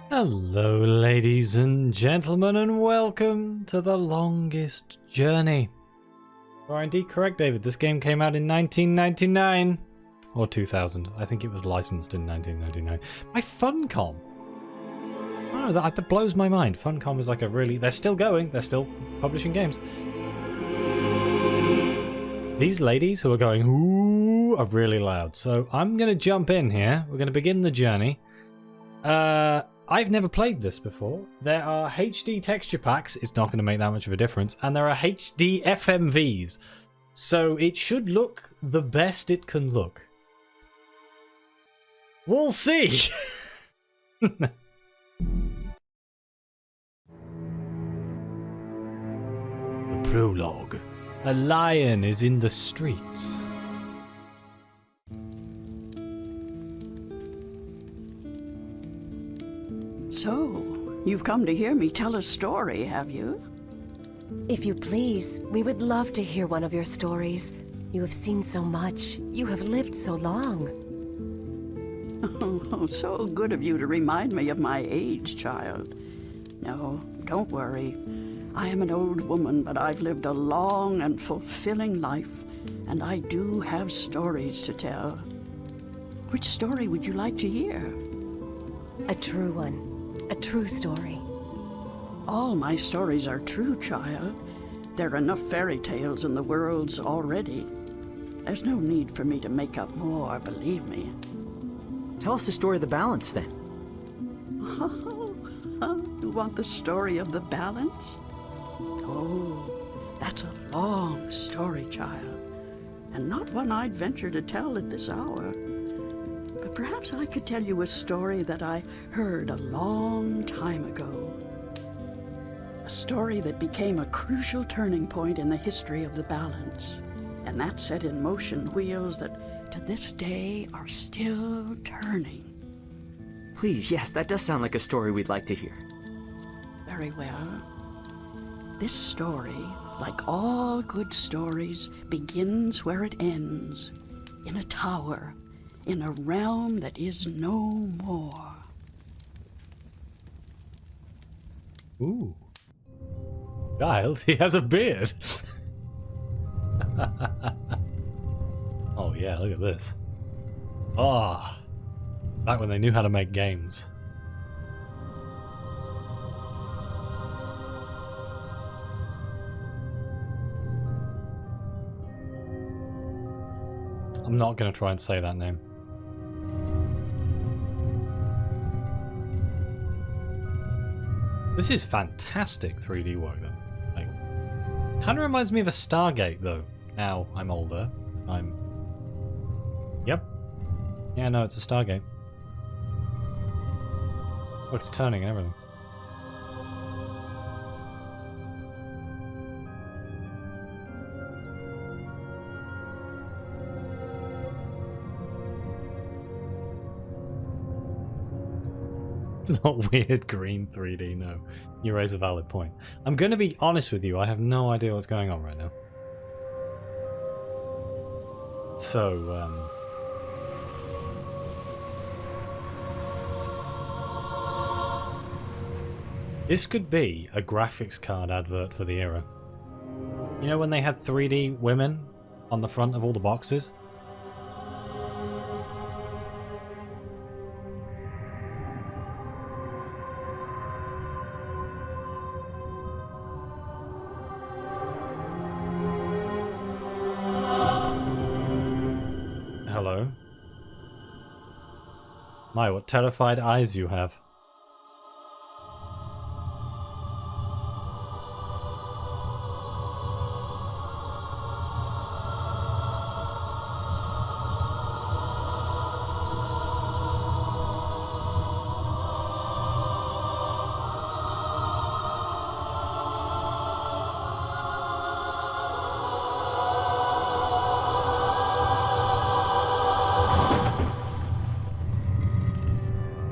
Hello ladies and gentlemen, and welcome to The Longest Journey. You are indeed correct, David. This game came out in 1999 or 2000. I think it was licensed in 1999 by Funcom. Oh, that blows my mind. Funcom is like a really... They're still going. They're still publishing games. These ladies who are going ooh are really loud. So I'm going to jump in here. We're going to begin the journey. I've never played this before. There are HD texture packs. It's not going to make that much of a difference. And there are HD FMVs. So it should look the best it can look. We'll see. The prologue. A lion is in the streets. So, you've come to hear me tell a story, have you? If you please, we would love to hear one of your stories. You have seen so much. You have lived so long. Oh, so good of you to remind me of my age, child. No, don't worry. I am an old woman, but I've lived a long and fulfilling life, and I do have stories to tell. Which story would you like to hear? A true one. A true story. All my stories are true, child. There are enough fairy tales in the worlds already. There's no need for me to make up more, believe me. Tell us the story of the balance, then. You want the story of the balance? Oh, that's a long story, child, and not one I'd venture to tell at this hour. But perhaps I could tell you a story that I heard a long time ago. A story that became a crucial turning point in the history of the balance, and that set in motion wheels that to this day are still turning. Please, yes, that does sound like a story we'd like to hear. Very well. This story, like all good stories, begins where it ends, in a tower, in a realm that is no more. Ooh. Child, he has a beard. Oh yeah, look at this. Ah, back when they knew how to make games. I'm not going to try and say that name. This is fantastic 3D work, though. Like, kind of reminds me of a Stargate, though. Now I'm older. Yep. Yeah, no, it's a Stargate. Look, it's turning and everything. It's not weird green 3D, no. You raise a valid point. I'm going to be honest with you, I have no idea what's going on right now. So, this could be a graphics card advert for the era. You know when they had 3D women on the front of all the boxes? Hello? My, what terrified eyes you have.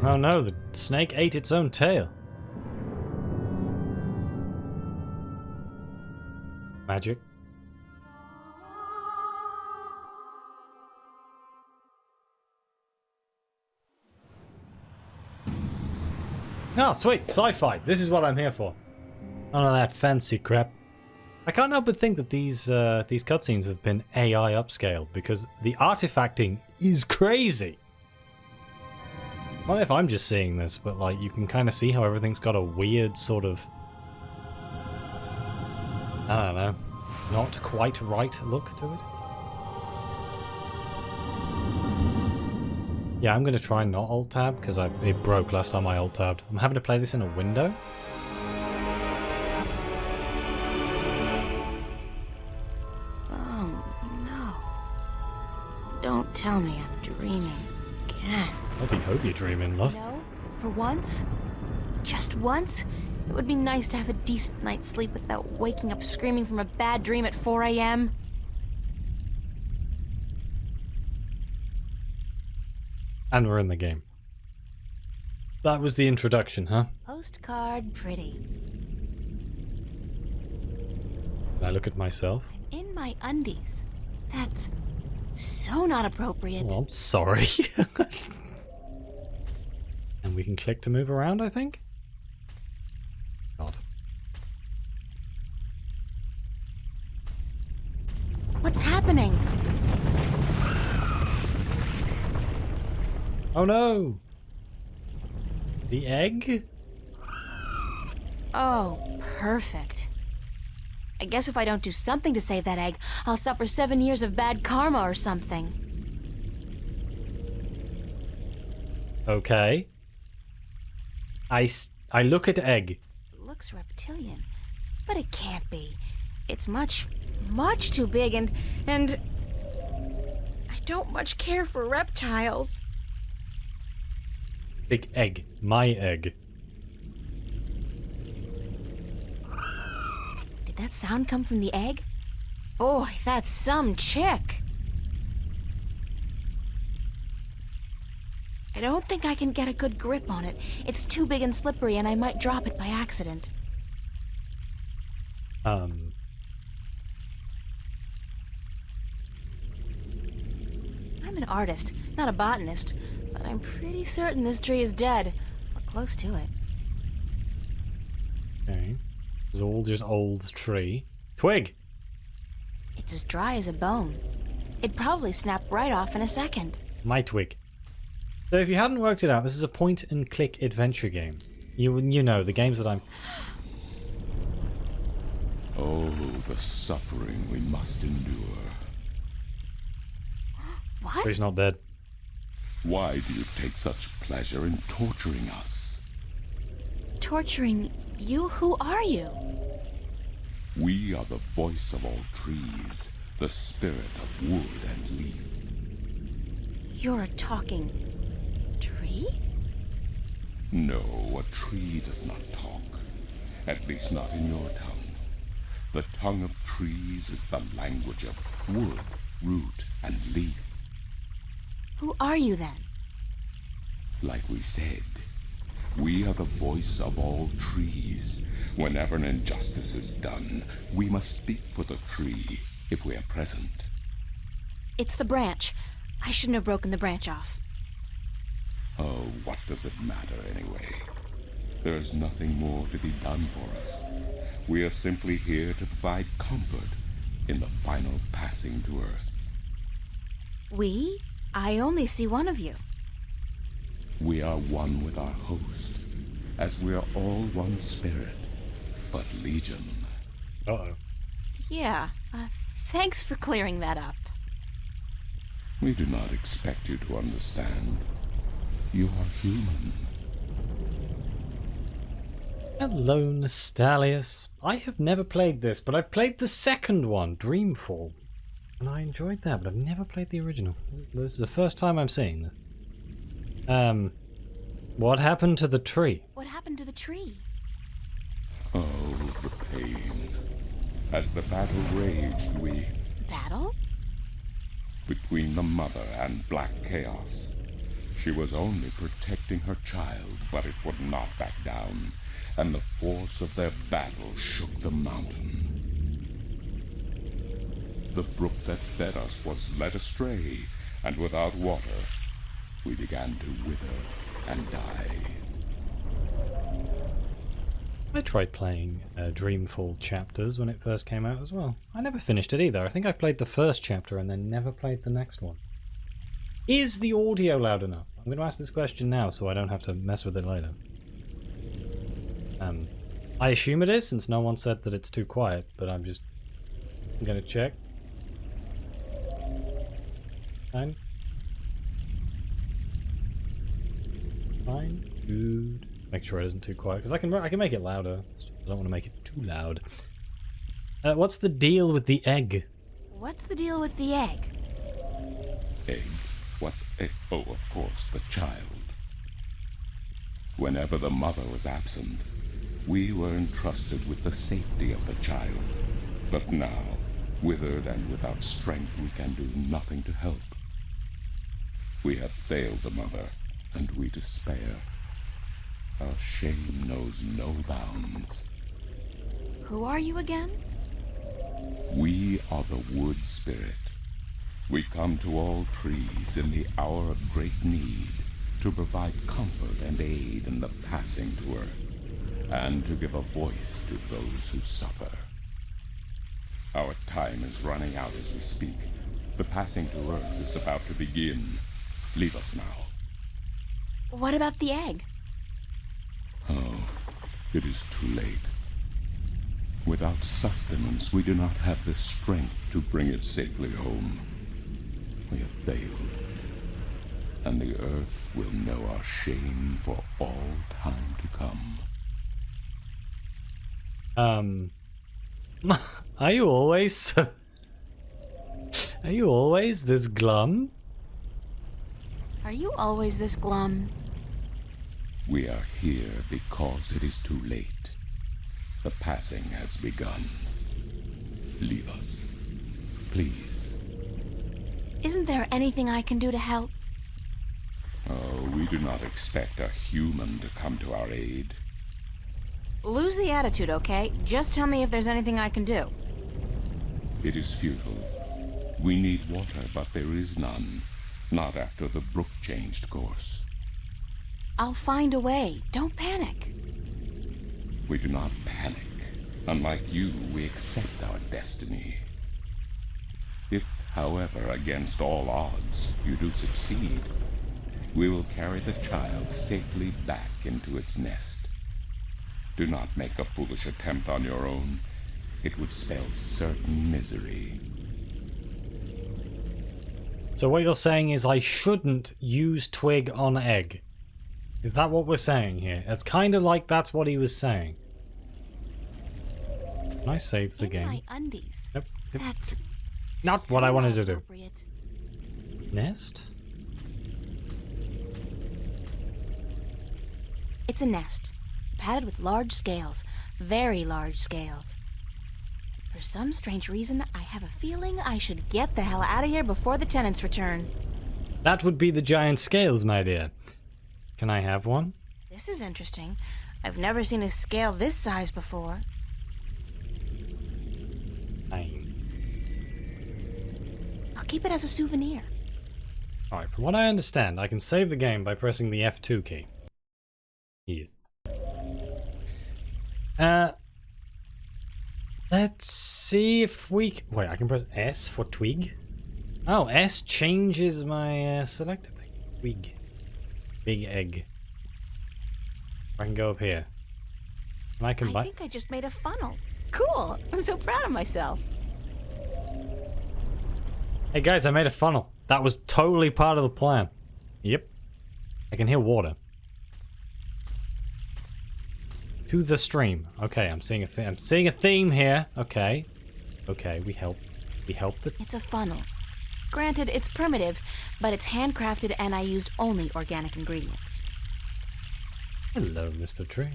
Oh no, the snake ate its own tail. Magic. Oh, sweet. Sci-fi. This is what I'm here for. None of that fancy crap. I can't help but think that these cutscenes have been AI upscaled because the artifacting is crazy. I don't know if I'm just seeing this, but like you can kind of see how everything's got a weird sort of, I don't know, not quite right look to it. Yeah, I'm going to try not alt-tab because it broke last time I alt-tabbed. I'm having to play this in a window. Oh, no. Don't tell me I'm dreaming again. I do hope you're dreaming, love. No, for once, just once, it would be nice to have a decent night's sleep without waking up screaming from a bad dream at 4 a.m. And we're in the game. That was the introduction, huh? Postcard pretty. Can I look at myself? I'm in my undies. That's so not appropriate. Well, I'm sorry. And we can click to move around, I think? God. What's happening? Oh no! The egg? Oh, perfect. I guess if I don't do something to save that egg, I'll suffer 7 years of bad karma or something. Okay. I look at egg. It looks reptilian, but it can't be. It's much, much too big and I don't much care for reptiles. Big egg. My egg. Did that sound come from the egg? Boy, that's some chick. I don't think I can get a good grip on it. It's too big and slippery and I might drop it by accident. I'm an artist, not a botanist, but I'm pretty certain this tree is dead, or close to it. Okay. It's all just old tree. Twig! It's as dry as a bone. It'd probably snap right off in a second. My twig. So if you hadn't worked it out, this is a point-and-click adventure game. You know, the games that I'm... Oh, the suffering we must endure. What? But he's not dead. Why do you take such pleasure in torturing us? Torturing you? Who are you? We are the voice of all trees, the spirit of wood and leaf. You're a talking tree? No, a tree does not talk. At least not in your tongue. The tongue of trees is the language of wood, root, and leaf. Who are you then? Like we said, we are the voice of all trees. Whenever an injustice is done, we must speak for the tree if we are present. It's the branch. I shouldn't have broken the branch off. Oh, what does it matter anyway? There is nothing more to be done for us. We are simply here to provide comfort in the final passing to Earth. We? I only see one of you. We are one with our host, as we are all one spirit, but legion. Uh-oh. Yeah, thanks for clearing that up. We do not expect you to understand. You are human. Hello, Nostalius. I have never played this, but I've played the second one, Dreamfall. And I enjoyed that, but I've never played the original. This is the first time I'm seeing this. What happened to the tree? What happened to the tree? Oh, the pain. As the battle raged, we... Battle? Between the mother and Black Chaos. She was only protecting her child, but it would not back down, and the force of their battle shook the mountain. The brook that fed us was led astray, and without water, we began to wither and die. tried playing Dreamfall Chapters when it first came out as well. I never finished it either. I think I played the first chapter and then never played the next one. Is the audio loud enough? I'm going to ask this question now so I don't have to mess with it later. I assume it is, since no one said that it's too quiet, but I'm going to check. Fine. Fine. Good. Make sure it isn't too quiet, because I can make it louder. I don't want to make it too loud. What's the deal with the egg? What's the deal with the egg? Egg? What egg? Oh, of course, the child. Whenever the mother was absent, we were entrusted with the safety of the child. But now, withered and without strength, we can do nothing to help. We have failed the mother, and we despair. Our shame knows no bounds. Who are you again? We are the wood spirit. We come to all trees in the hour of great need to provide comfort and aid in the passing to earth, and to give a voice to those who suffer. Our time is running out as we speak. The passing to earth is about to begin. Leave us now. What about the egg? Oh, it is too late. Without sustenance, we do not have the strength to bring it safely home. We have failed, and the earth will know our shame for all time to come. Are you always so... Are you always this glum? Are you always this glum? We are here because it is too late. The passing has begun. Leave us, please. Isn't there anything I can do to help? Oh, we do not expect a human to come to our aid. Lose the attitude, okay? Just tell me if there's anything I can do. It is futile. We need water, but there is none. Not after the brook changed course. I'll find a way. Don't panic. We do not panic. Unlike you, we accept our destiny. If, however, against all odds, you do succeed, we will carry the child safely back into its nest. Do not make a foolish attempt on your own. It would spell certain misery. So what you're saying is I shouldn't use twig on egg. Is that what we're saying here? It's kind of like that's what he was saying. Can I save the game? My undies. Yep. That's not so what I wanted to do. inappropriate. Nest? It's a nest, padded with large scales, very large scales. For some strange reason, I have a feeling I should get the hell out of here before the tenants return. That would be the giant scales, my dear. Can I have one? This is interesting. I've never seen a scale this size before. Fine. I'll keep it as a souvenir. Alright, from what I understand, I can save the game by pressing the F2 key. Yes. Let's see if we can... Wait, I can press S for twig? Oh, S changes my selected thing. Twig. Big egg. I can go up here. And I can I think I just made a funnel. Cool. I'm so proud of myself. Hey guys, I made a funnel. That was totally part of the plan. Yep. I can hear water. To the stream. Okay, I'm seeing a theme here. Okay. Okay, we help the... It's a funnel. Granted, it's primitive, but it's handcrafted and I used only organic ingredients. Hello, Mr. Tree.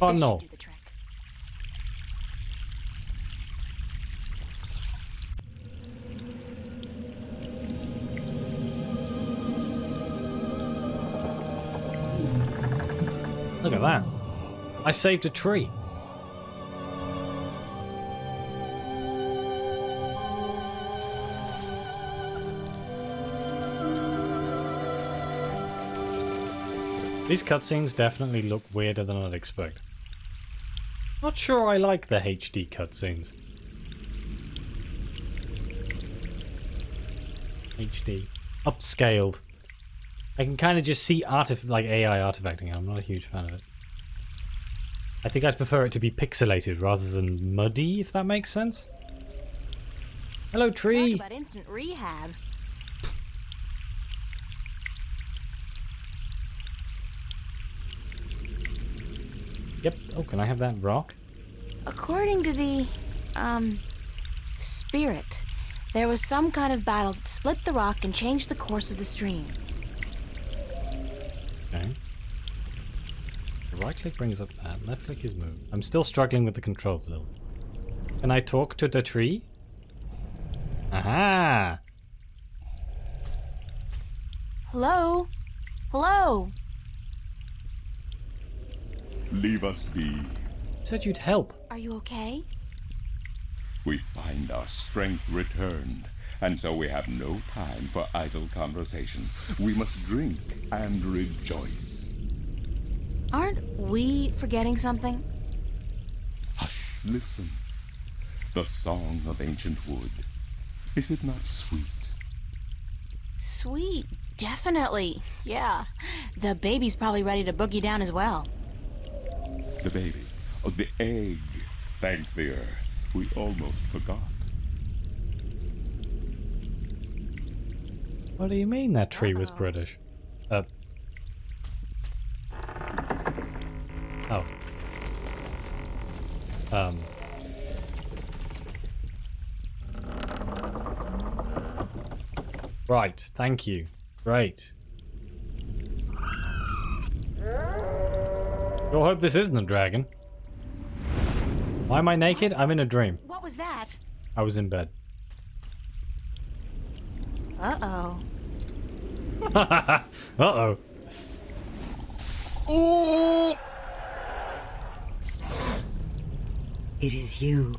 Oh This no. should do the trick. Look at that. I saved a tree. These cutscenes definitely look weirder than I'd expect. Not sure I like the HD cutscenes. HD. Upscaled. I can kind of just see like AI artifacting. I'm not a huge fan of it. I think I'd prefer it to be pixelated rather than muddy, if that makes sense. Hello, tree. Talk about instant rehab. Yep. Oh, can I have that rock? According to the, spirit, there was some kind of battle that split the rock and changed the course of the stream. Okay. Right click brings up that. Left click is move. I'm still struggling with the controls a little. Can I talk to the tree? Aha! Hello? Hello? Leave us be. You said you'd help. Are you okay? We find our strength returned, and so we have no time for idle conversation. We must drink and rejoice. Aren't we forgetting something? Hush, listen. The song of ancient wood. Is it not sweet? Sweet, definitely. Yeah. The baby's probably ready to boogie down as well. The baby. Oh, the egg. Thank the earth. We almost forgot. What do you mean that tree was British? Oh. Right, thank you. Great. Sure hope this isn't a dragon. Why am I naked? I'm in a dream. What was that? I was in bed. Uh-oh. Uh-oh. Ooh! It is you.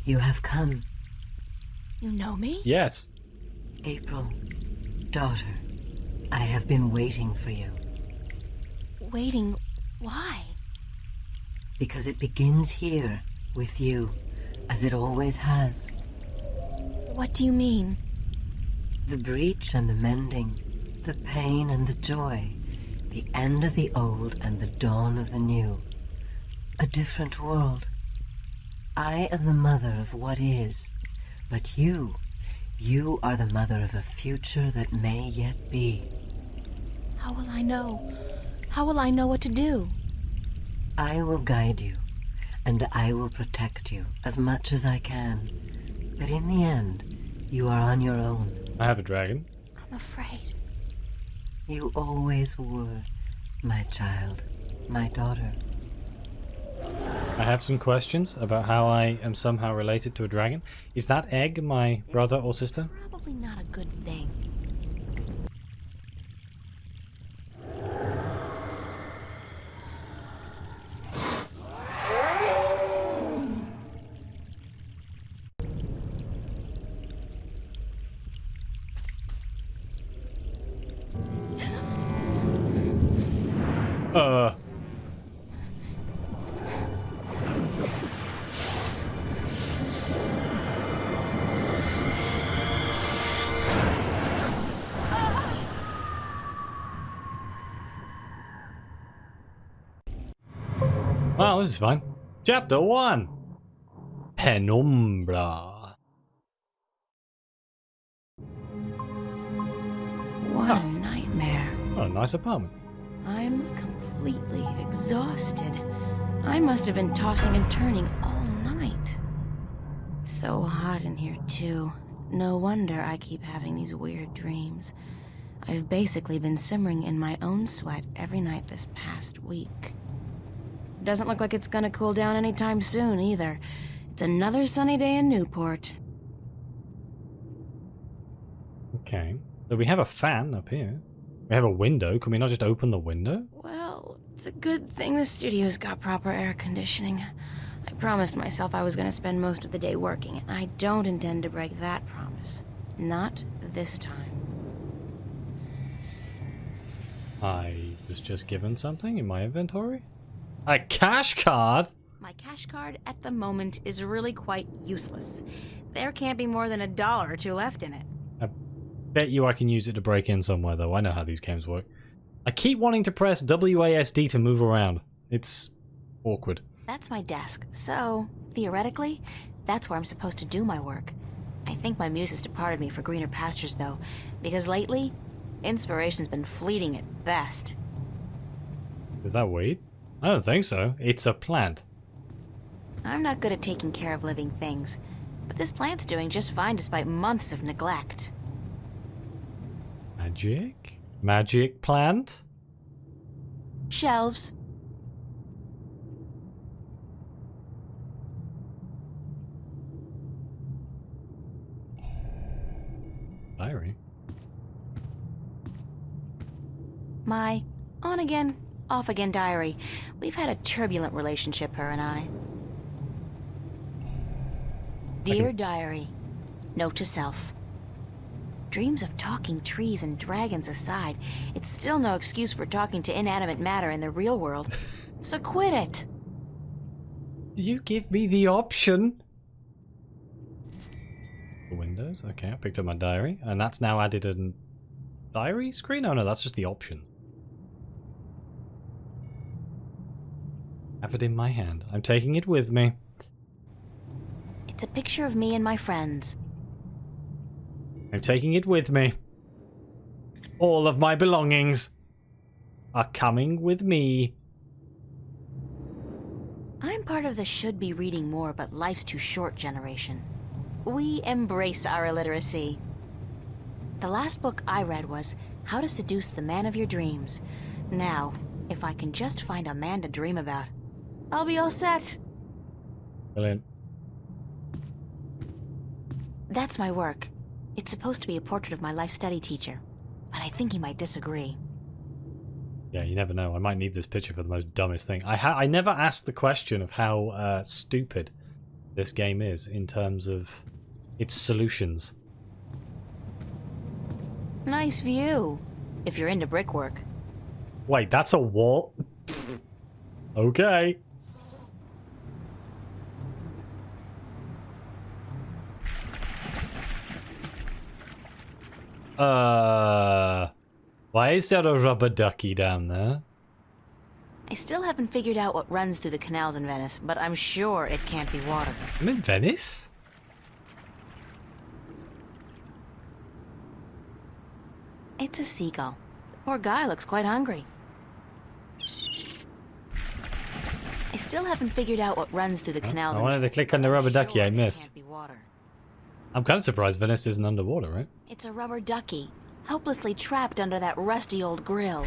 You have come. You know me? Yes. April, daughter, I have been waiting for you. Waiting. Why? Because it begins here, with you, as it always has. What do you mean? The breach and the mending, the pain and the joy, the end of the old and the dawn of the new. A different world. I am the mother of what is, but you are the mother of a future that may yet be. How will I know? How will I know what to do? I will guide you, and I will protect you as much as I can. But in the end, you are on your own. I have a dragon. I'm afraid. You always were, my child, my daughter. I have some questions about how I am somehow related to a dragon. Is that egg my brother or sister? Probably not a good thing. Wow, this is fine. Chapter 1. Penumbra. What a nightmare. What a nice apartment. I'm completely exhausted. I must have been tossing and turning all night. It's so hot in here, too. No wonder I keep having these weird dreams. I've basically been simmering in my own sweat every night this past week. Doesn't look like it's gonna cool down anytime soon, either. It's another sunny day in Newport. Okay. So we have a fan up here. We have a window. Can we not just open the window? Well, it's a good thing the studio's got proper air conditioning. I promised myself I was gonna spend most of the day working, and I don't intend to break that promise. Not this time. I was just given something in my inventory? A cash card? My cash card at the moment is really quite useless. There can't be more than $1 or $2 left in it. I bet you I can use it to break in somewhere, though. I know how these games work. I keep wanting to press WASD to move around. It's awkward. That's my desk, so theoretically, that's where I'm supposed to do my work. I think my muse has departed me for greener pastures, though, because lately, inspiration's been fleeting at best. Is that weed? I don't think so. It's a plant. I'm not good at taking care of living things, but this plant's doing just fine despite months of neglect. Magic? Magic plant? Shelves. Diary. My on-again, off-again diary. We've had a turbulent relationship, her and I. Dear diary, note to self. Dreams of talking trees and dragons aside, it's still no excuse for talking to inanimate matter in the real world. So quit it. You give me the option. Windows. Okay, I picked up my diary, and that's now added a diary screen? Oh no, that's just the option. Have it in my hand. I'm taking it with me. It's a picture of me and my friends. I'm taking it with me. All of my belongings are coming with me. I'm part of the should be reading more but life's too short generation. We embrace our illiteracy. The last book I read was How to Seduce the Man of Your Dreams. Now, if I can just find a man to dream about, I'll be all set. Brilliant. That's my work. It's supposed to be a portrait of my life study teacher, but I think he might disagree. Yeah, you never know. I might need this picture for the most dumbest thing. I never asked the question of how stupid this game is in terms of its solutions. Nice view, if you're into brickwork. Wait, that's a wall? Okay. Why is there a rubber ducky down there? I still haven't figured out what runs through the canals in Venice, but I'm sure it can't be water. I'm in Venice? It's a seagull. The poor guy looks quite hungry. I still haven't figured out what runs through the canals. I wanted to click on the rubber ducky, I missed. Can't be water. I'm kind of surprised Venice isn't underwater, right? It's a rubber ducky, helplessly trapped under that rusty old grill.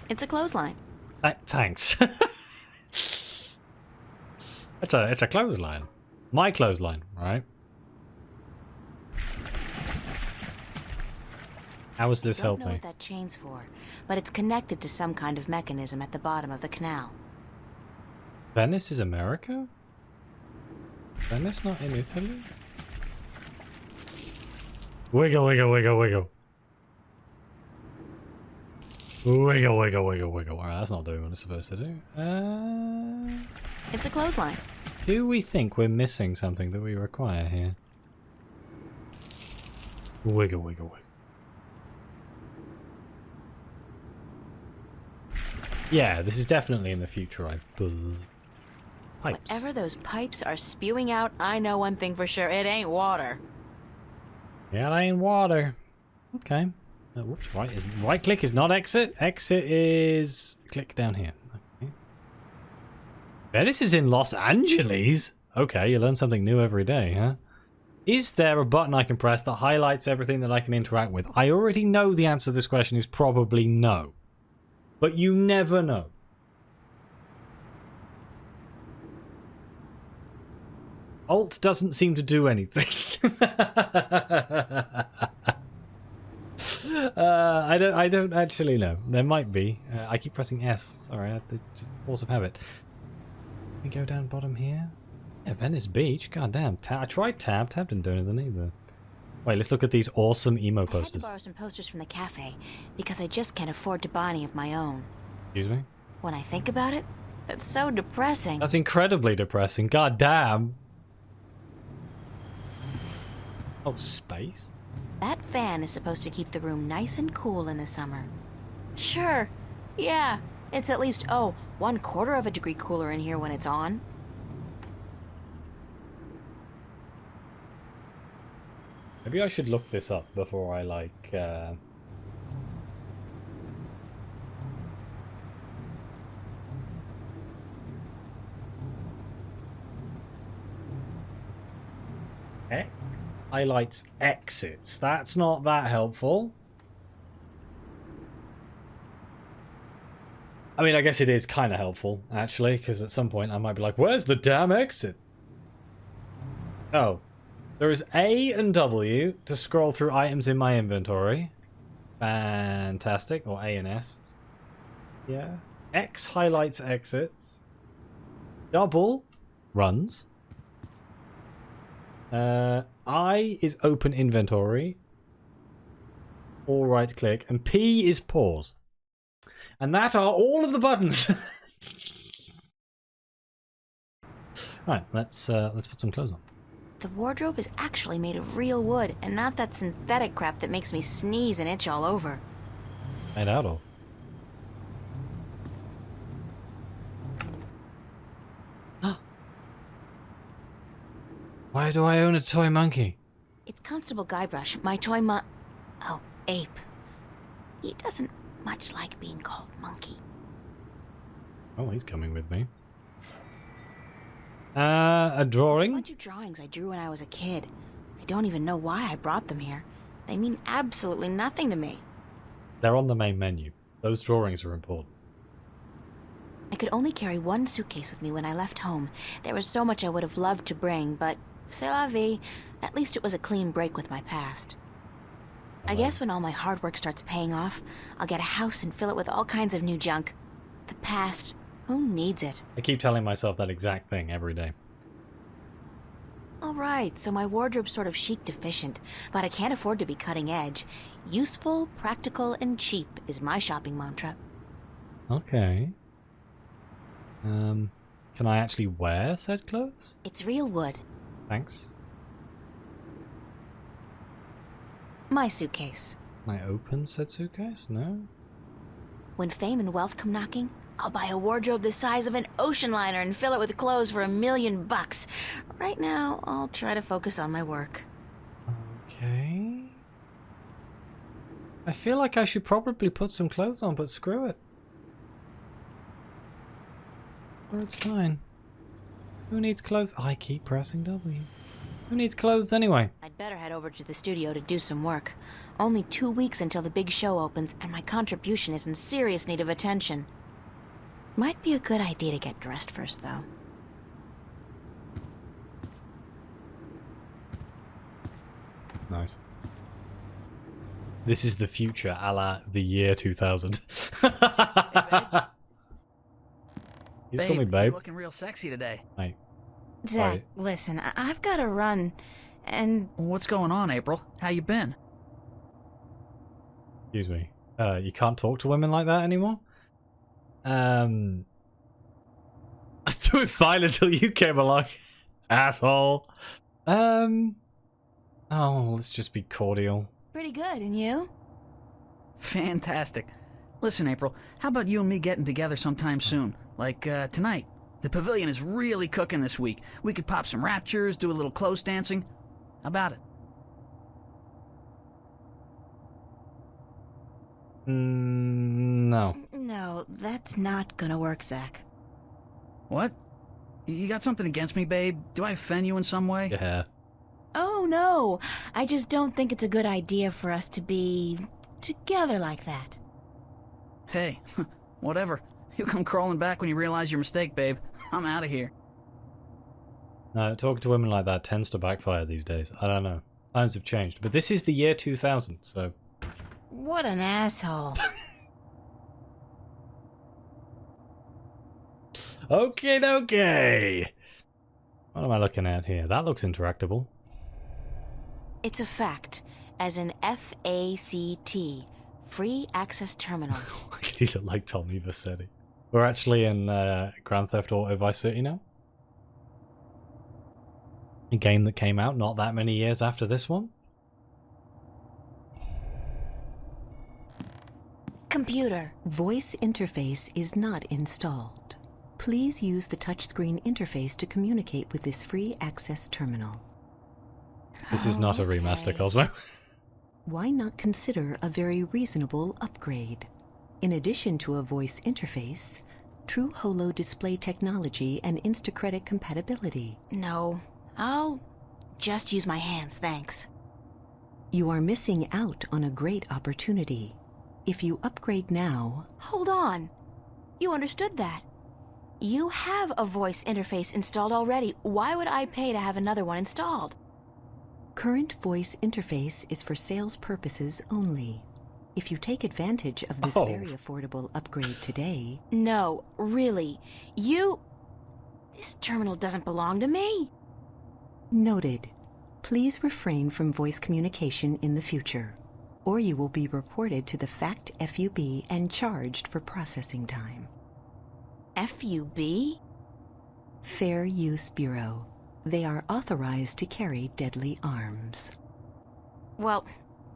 It's a clothesline. Thanks. It's a clothesline. My clothesline, right? How does this help I don't know me? what that chain's for, but it's connected to some kind of mechanism at the bottom of the canal. Venice is America? Venice not in Italy? Wiggle, wiggle, wiggle, wiggle. Wiggle, wiggle, wiggle, wiggle. Alright, that's not doing what it's supposed to do. It's a clothesline. Do we think we're missing something that we require here? Wiggle, wiggle, wiggle. Yeah, this is definitely in the future, I believe. Pipes. Whatever those pipes are spewing out, I know one thing for sure. It ain't water. Yeah, it ain't water. Okay. Whoops, right click is not exit. Exit is click down here. Okay. Venice is in Los Angeles. Okay, you learn something new every day, huh? Is there a button I can press that highlights everything that I can interact with? I already know the answer to this question is probably no. But you never know. Alt doesn't seem to do anything. I don't actually know. There might be. I keep pressing S. Sorry, it's just force of habit. Let me go down bottom here. Yeah, Venice Beach. God damn. I tried tab. Tab didn't do anything either. Wait, let's look at these awesome emo I had to posters. borrow some posters from the cafe because I just can't afford to buy any of my own. Excuse me? When I think about it, that's so depressing. That's incredibly depressing. God damn. Oh, space? That fan is supposed to keep the room nice and cool in the summer. Sure. Yeah. It's at least, 1/4 of a degree cooler in here when it's on. Maybe I should look this up before I, like, highlights exits. That's not that helpful. I mean, I guess it is kind of helpful, actually, because at some point I might be like, where's the damn exit? Oh. There is A and W to scroll through items in my inventory. Fantastic. Or A and S. Yeah. X highlights exits. Double runs. I is open inventory. Or right click. And P is pause. And that are all of the buttons. Right, let's put some clothes on. The wardrobe is actually made of real wood and not that synthetic crap that makes me sneeze and itch all over. Made out of. Why do I own a toy monkey? It's Constable Guybrush, my toy ape. He doesn't much like being called monkey. Oh, he's coming with me. A drawing? It's a bunch of drawings I drew when I was a kid. I don't even know why I brought them here. They mean absolutely nothing to me. They're on the main menu. Those drawings are important. I could only carry one suitcase with me when I left home. There was so much I would have loved to bring, but c'est la vie. At least it was a clean break with my past. I guess when all my hard work starts paying off, I'll get a house and fill it with all kinds of new junk. The past, who needs it? I keep telling myself that exact thing every day. Alright, so my wardrobe's sort of chic deficient, but I can't afford to be cutting edge. Useful, practical, and cheap is my shopping mantra. Okay. Can I actually wear said clothes? It's real wood. Thanks. My suitcase. Can I open said suitcase? No? When fame and wealth come knocking, I'll buy a wardrobe the size of an ocean liner and fill it with clothes for $1 million. Right now, I'll try to focus on my work. Okay. I feel like I should probably put some clothes on, but screw it. Or it's fine. Who needs clothes? I keep pressing W. Who needs clothes anyway? I'd better head over to the studio to do some work. Only 2 weeks until the big show opens, and my contribution is in serious need of attention. Might be a good idea to get dressed first, though. Nice. This is the future, a la the year 2000. He's called me babe. You're looking real sexy today. Hey. Zach, Right. listen, I've got to run, and... What's going on, April? How you been? Excuse me. You can't talk to women like that anymore? I was doing fine until you came along. Asshole. Oh, let's just be cordial. Pretty good, and you? Fantastic. Listen, April, how about you and me getting together sometime soon? Like, tonight. The pavilion is really cooking this week. We could pop some raptures, do a little close dancing. How about it? No. No, that's not gonna work, Zach. What? You got something against me, babe? Do I offend you in some way? Yeah. Oh, no. I just don't think it's a good idea for us to be together like that. Hey, whatever. You'll come crawling back when you realize your mistake, babe. I'm out of here. No, talking to women like that tends to backfire these days. I don't know. Times have changed. But this is the year 2000, so... What an asshole. Okay. What am I looking at here? That looks interactable. It's a fact, as in F-A-C-T, Free Access Terminal. Why did he look like Tommy Vercetti? We're actually in Grand Theft Auto Vice City now. A game that came out not that many years after this one. Computer. Voice interface is not installed. Please use the touchscreen interface to communicate with this free access terminal. This is not a remaster, Cosmo. Why not consider a very reasonable upgrade? In addition to a voice interface, true holo display technology and Instacredit compatibility. No, I'll just use my hands, thanks. You are missing out on a great opportunity. If you upgrade now... Hold on. You understood that. You have a voice interface installed already. Why would I pay to have another one installed? Current voice interface is for sales purposes only. If you take advantage of this very affordable upgrade today... No, really. This terminal doesn't belong to me. Noted. Please refrain from voice communication in the future, or you will be reported to the FACT FUB and charged for processing time. FUB? Fair Use Bureau. They are authorized to carry deadly arms. Well,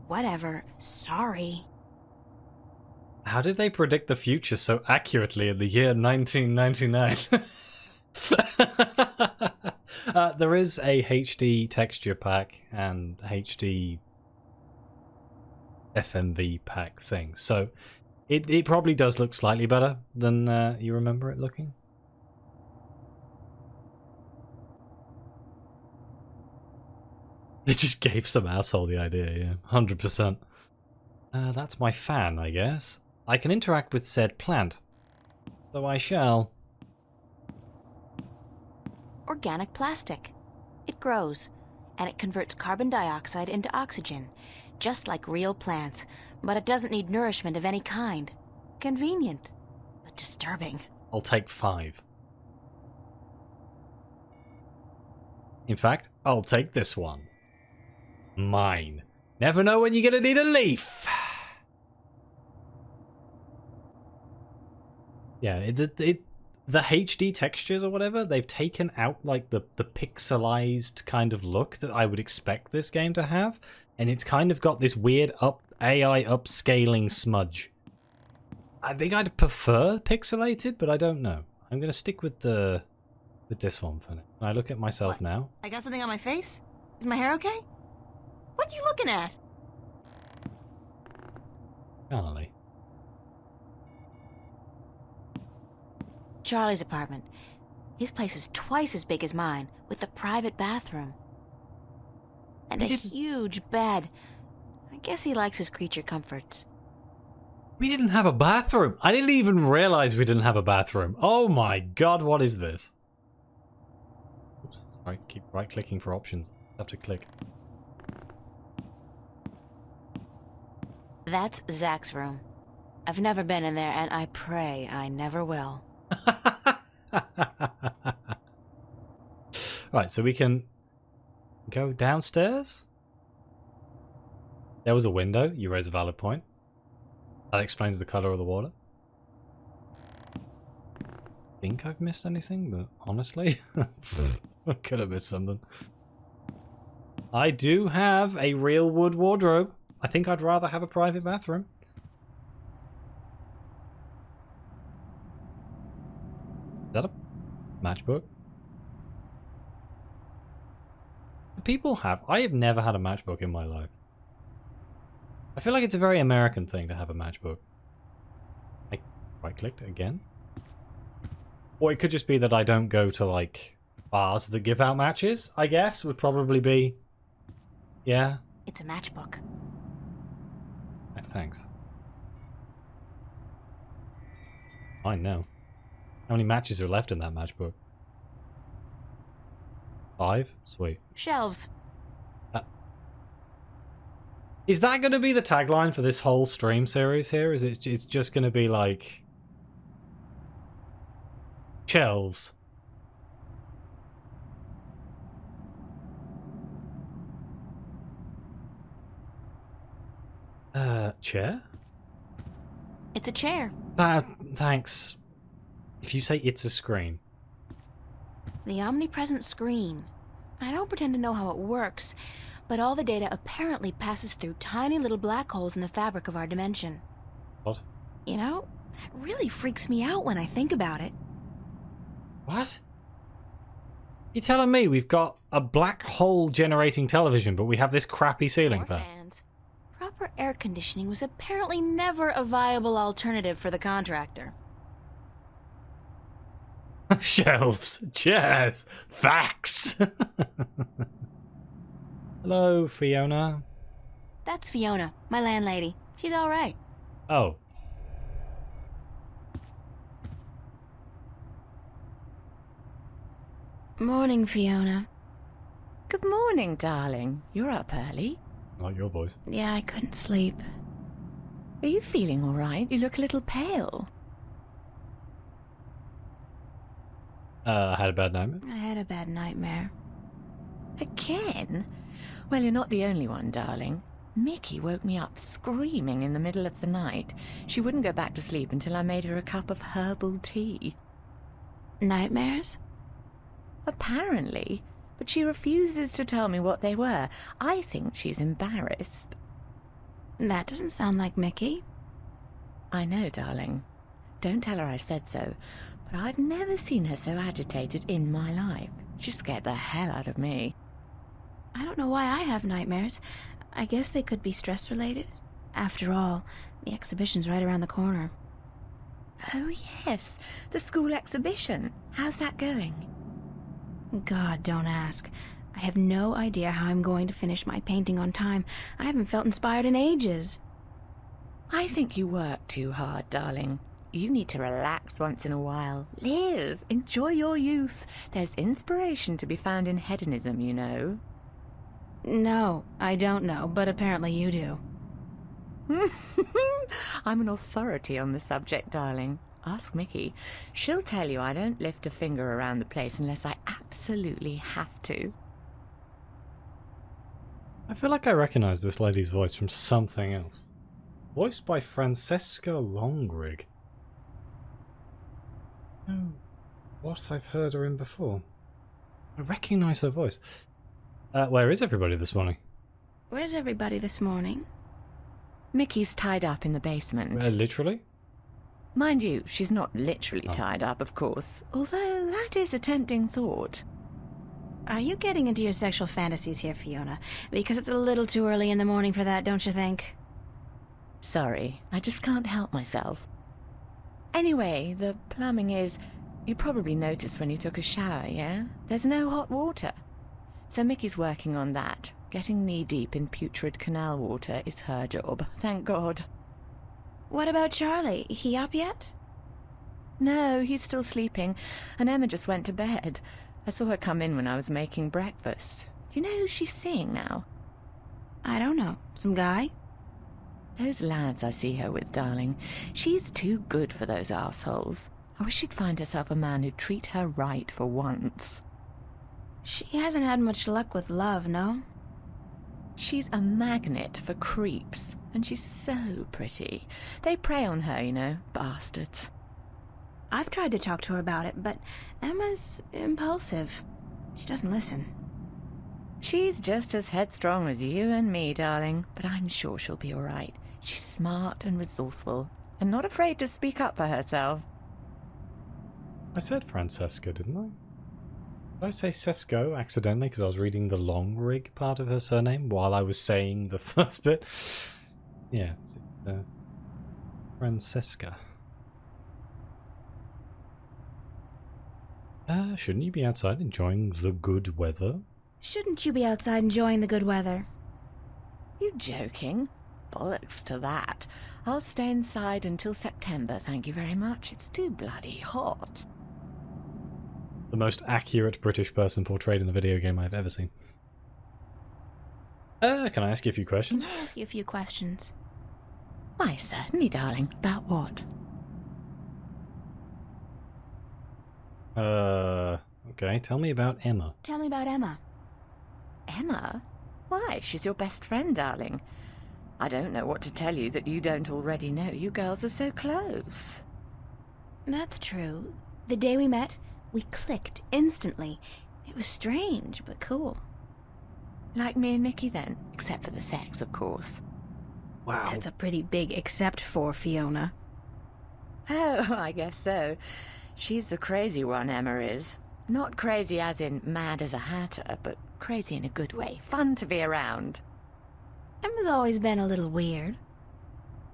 whatever. Sorry. How did they predict the future so accurately in the year 1999? There is a HD texture pack and HD FMV pack thing, so it probably does look slightly better than you remember it looking. It just gave some asshole the idea, yeah, 100%. That's my fan, I guess. I can interact with said plant, so I shall. Organic plastic. It grows, and it converts carbon dioxide into oxygen, just like real plants, but it doesn't need nourishment of any kind. Convenient, but disturbing. I'll take 5. In fact, I'll take this one. Mine. Never know when you're gonna need a leaf. Yeah, the HD textures or whatever, they've taken out like the pixelized kind of look that I would expect this game to have, and it's kind of got this weird AI upscaling smudge. I think I'd prefer pixelated, but I don't know. I'm gonna stick with this one for now. Can I look at myself What? now? I got something on my face? Is my hair okay? What are you looking at? Charlie. Charlie's apartment. His place is twice as big as mine, with a private bathroom. And a huge bed. I guess he likes his creature comforts. We didn't have a bathroom. I didn't even realize we didn't have a bathroom. Oh my god, what is this? Oops, sorry, keep right-clicking for options. I have to click. That's Zach's room. I've never been in there, and I pray I never will. Right, so we can go downstairs? There was a window. You raise a valid point. That explains the color of the water. I think I've missed anything, but honestly, I could have missed something. I do have a real wood wardrobe. I think I'd rather have a private bathroom. Is that a matchbook? Do people have... I have never had a matchbook in my life. I feel like it's a very American thing to have a matchbook. I right-clicked again. Or it could just be that I don't go to, like, bars that give out matches, I guess, would probably be... Yeah. It's a matchbook. Thanks. I know. How many matches are left in that matchbook? 5? Sweet. Shelves. Is that going to be the tagline for this whole stream series here? Is it's just going to be like... Shelves. Chair? It's a chair. Thanks. If you say it's a screen. The omnipresent screen. I don't pretend to know how it works, but all the data apparently passes through tiny little black holes in the fabric of our dimension. What? You know, that really freaks me out when I think about it. What? You're telling me we've got a black hole generating television, but we have this crappy ceiling Or fan? fans. Proper air conditioning was apparently never a viable alternative for the contractor. Shelves, chairs, facts. Hello, Fiona. That's Fiona, my landlady. She's all right. Oh. Morning, Fiona. Good morning, darling. You're up early. I like your voice. Yeah, I couldn't sleep. Are you feeling all right? You look a little pale. I had a bad nightmare. I had a bad nightmare. Again? Well, you're not the only one, darling. Mickey woke me up screaming in the middle of the night. She wouldn't go back to sleep until I made her a cup of herbal tea. Nightmares? Apparently. But she refuses to tell me what they were. I think she's embarrassed. That doesn't sound like Mickey. I know, darling. Don't tell her I said so. But I've never seen her so agitated in my life. She scared the hell out of me. I don't know why I have nightmares. I guess they could be stress-related. After all, the exhibition's right around the corner. Oh, yes. The school exhibition. How's that going? God, don't ask. I have no idea how I'm going to finish my painting on time. I haven't felt inspired in ages. I think you work too hard, darling. You need to relax once in a while. Live. Enjoy your youth. There's inspiration to be found in hedonism, you know. No, I don't know, but apparently you do. I'm an authority on the subject, darling. Ask Mickey. She'll tell you I don't lift a finger around the place unless I absolutely have to. I feel like I recognize this lady's voice from something else. Voiced by Francesca Longrig. Oh, what? I've heard her in before. I recognize her voice. Where is everybody this morning? Where's everybody this morning? Mickey's tied up in the basement. Literally? Mind you, she's not literally tied up, of course. Although that is a tempting thought. Are you getting into your sexual fantasies here, Fiona? Because it's a little too early in the morning for that, don't you think? Sorry, I just can't help myself. Anyway, the plumbing is... You probably noticed when you took a shower, yeah? There's no hot water. So Mickey's working on that. Getting knee-deep in putrid canal water is her job, thank God. What about Charlie? He up yet? No, he's still sleeping, and Emma just went to bed. I saw her come in when I was making breakfast. Do you know who she's seeing now? I don't know. Some guy? Those lads I see her with, darling. She's too good for those arseholes. I wish she'd find herself a man who'd treat her right for once. She hasn't had much luck with love, no? She's a magnet for creeps, and she's so pretty. They prey on her, you know, bastards. I've tried to talk to her about it, but Emma's impulsive. She doesn't listen. She's just as headstrong as you and me, darling, but I'm sure she'll be all right. She's smart and resourceful, and not afraid to speak up for herself. I said Francesca, didn't I? Did I say Sesco accidentally because I was reading the long rig part of her surname while I was saying the first bit? Yeah, Francesca. Shouldn't you be outside enjoying the good weather? Shouldn't you be outside enjoying the good weather? You joking? Bollocks to that. I'll stay inside until September, thank you very much. It's too bloody hot. The most accurate British person portrayed in a video game I've ever seen. Can I ask you a few questions? Can I ask you a few questions? Why, certainly, darling. About what? Okay, tell me about Emma. Tell me about Emma. Emma? Why, she's your best friend, darling. I don't know what to tell you that you don't already know. You girls are so close. That's true. The day we met, we clicked instantly. It was strange, but cool. Like me and Mickey then, except for the sex, of course. Wow. That's a pretty big except for, Fiona. Oh, I guess so. She's the crazy one, Emma is. Not crazy as in mad as a hatter, but crazy in a good way. Fun to be around. Emma's always been a little weird.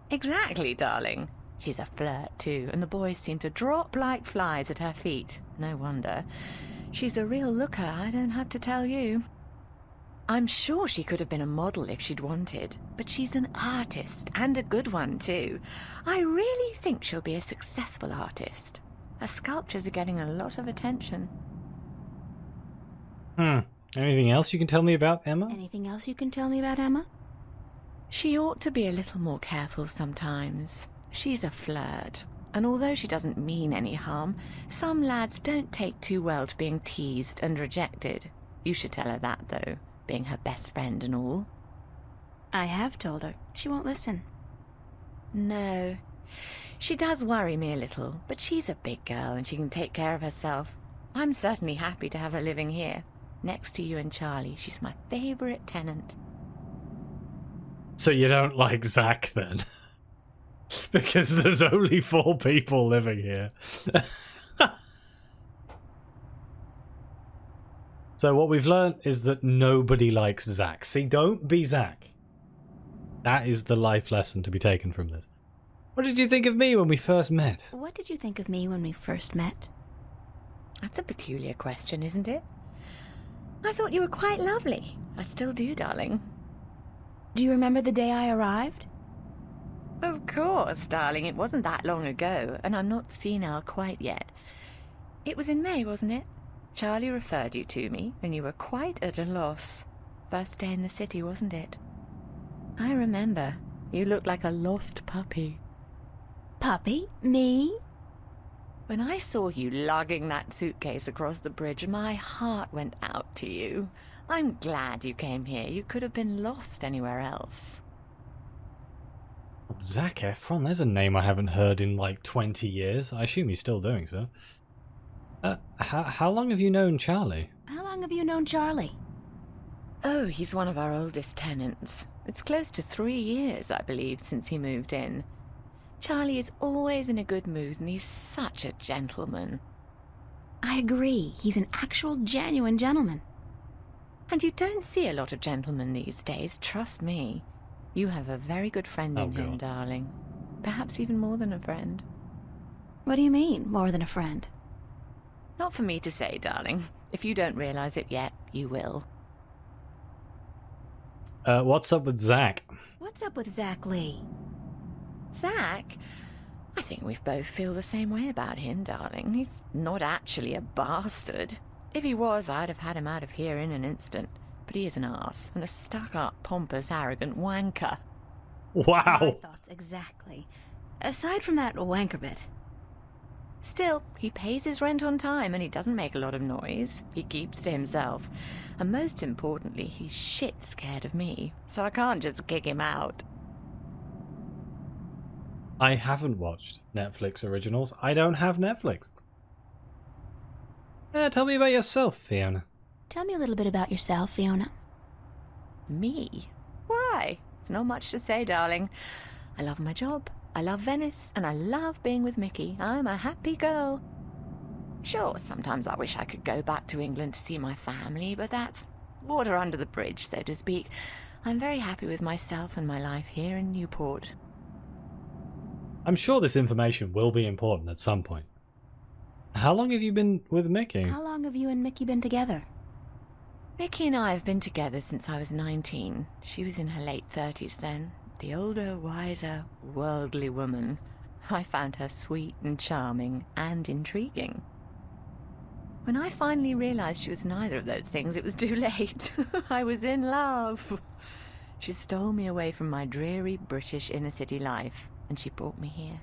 Exactly, darling. She's a flirt, too, and the boys seem to drop like flies at her feet. No wonder. She's a real looker, I don't have to tell you. I'm sure she could have been a model if she'd wanted, but she's an artist, and a good one, too. I really think she'll be a successful artist. Her sculptures are getting a lot of attention. Anything else you can tell me about Emma? Anything else you can tell me about Emma? She ought to be a little more careful sometimes. She's a flirt, and although she doesn't mean any harm, some lads don't take too well to being teased and rejected. You should tell her that, though, being her best friend and all. I have told her. She won't listen. No. She does worry me a little, but she's a big girl and she can take care of herself. I'm certainly happy to have her living here. Next to you and Charlie, she's my favourite tenant. So you don't like Zach, then? Because there's only 4 people living here. So what we've learned is that nobody likes Zach. See, don't be Zach. That is the life lesson to be taken from this. What did you think of me when we first met? What did you think of me when we first met? That's a peculiar question, isn't it? I thought you were quite lovely. I still do, darling. Do you remember the day I arrived? Of course, darling. It wasn't that long ago, and I'm not senile quite yet. It was in May, wasn't it? Charlie referred you to me, and you were quite at a loss. First day in the city, wasn't it? I remember. You looked like a lost puppy. Puppy? Me? When I saw you lugging that suitcase across the bridge, my heart went out to you. I'm glad you came here. You could have been lost anywhere else. Zac Efron? There's a name I haven't heard in like 20 years. I assume he's still doing so. How long have you known Charlie? How long have you known Charlie? Oh, he's one of our oldest tenants. It's close to 3 years, I believe, since he moved in. Charlie is always in a good mood, and he's such a gentleman. I agree. He's an actual, genuine gentleman. And you don't see a lot of gentlemen these days, trust me. You have a very good friend in him, darling. Perhaps even more than a friend. What do you mean, more than a friend? Not for me to say, darling. If you don't realize it yet, you will. What's up with Zach? What's up with Zach Lee? Zach? I think we both feel the same way about him, darling. He's not actually a bastard. If he was, I'd have had him out of here in an instant. But he is an arse, and a stuck-up, pompous, arrogant wanker. Wow! My thoughts exactly. Aside from that wanker bit. Still, he pays his rent on time, and he doesn't make a lot of noise. He keeps to himself. And most importantly, he's shit scared of me, so I can't just kick him out. I haven't watched Netflix originals. I don't have Netflix. Tell me about yourself, Fiona. Tell me a little bit about yourself, Fiona. Me? Why? It's not much to say, darling. I love my job, I love Venice, and I love being with Mickey. I'm a happy girl. Sure, sometimes I wish I could go back to England to see my family, but that's water under the bridge, so to speak. I'm very happy with myself and my life here in Newport. I'm sure this information will be important at some point. How long have you been with Mickey? How long have you and Mickey been together? Mickey and I have been together since I was 19. She was in her late 30s then. The older, wiser, worldly woman. I found her sweet and charming and intriguing. When I finally realized she was neither of those things, it was too late. I was in love. She stole me away from my dreary British inner-city life, and she brought me here.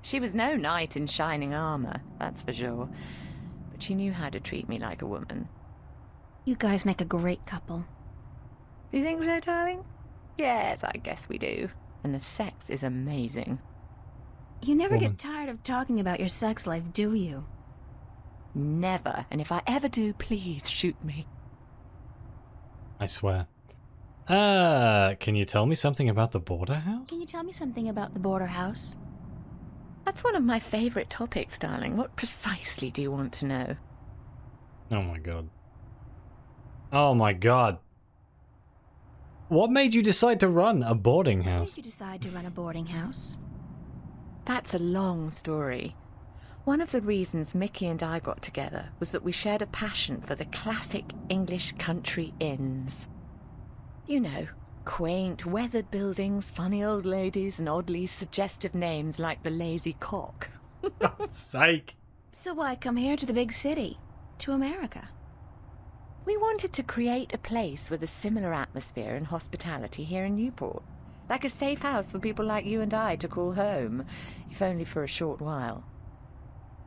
She was no knight in shining armor, that's for sure, but she knew how to treat me like a woman. You guys make a great couple. You think so, darling? Yes, I guess we do. And the sex is amazing. You never Woman. get tired of talking about your sex life, do you? Never. And if I ever do, please shoot me. I swear. Can you tell me something about the border house? Can you tell me something about the border house? That's one of my favourite topics, darling. What precisely do you want to know? Oh my god. Oh my god. What made you decide to run a boarding Why house? did you decide to run a boarding house? That's a long story. One of the reasons Mickey and I got together was that we shared a passion for the classic English country inns. You know, quaint, weathered buildings, funny old ladies, and oddly suggestive names like the Lazy Cock. God's sake. So why come here to the big city? To America? We wanted to create a place with a similar atmosphere and hospitality here in Newport. Like a safe house for people like you and I to call home, if only for a short while.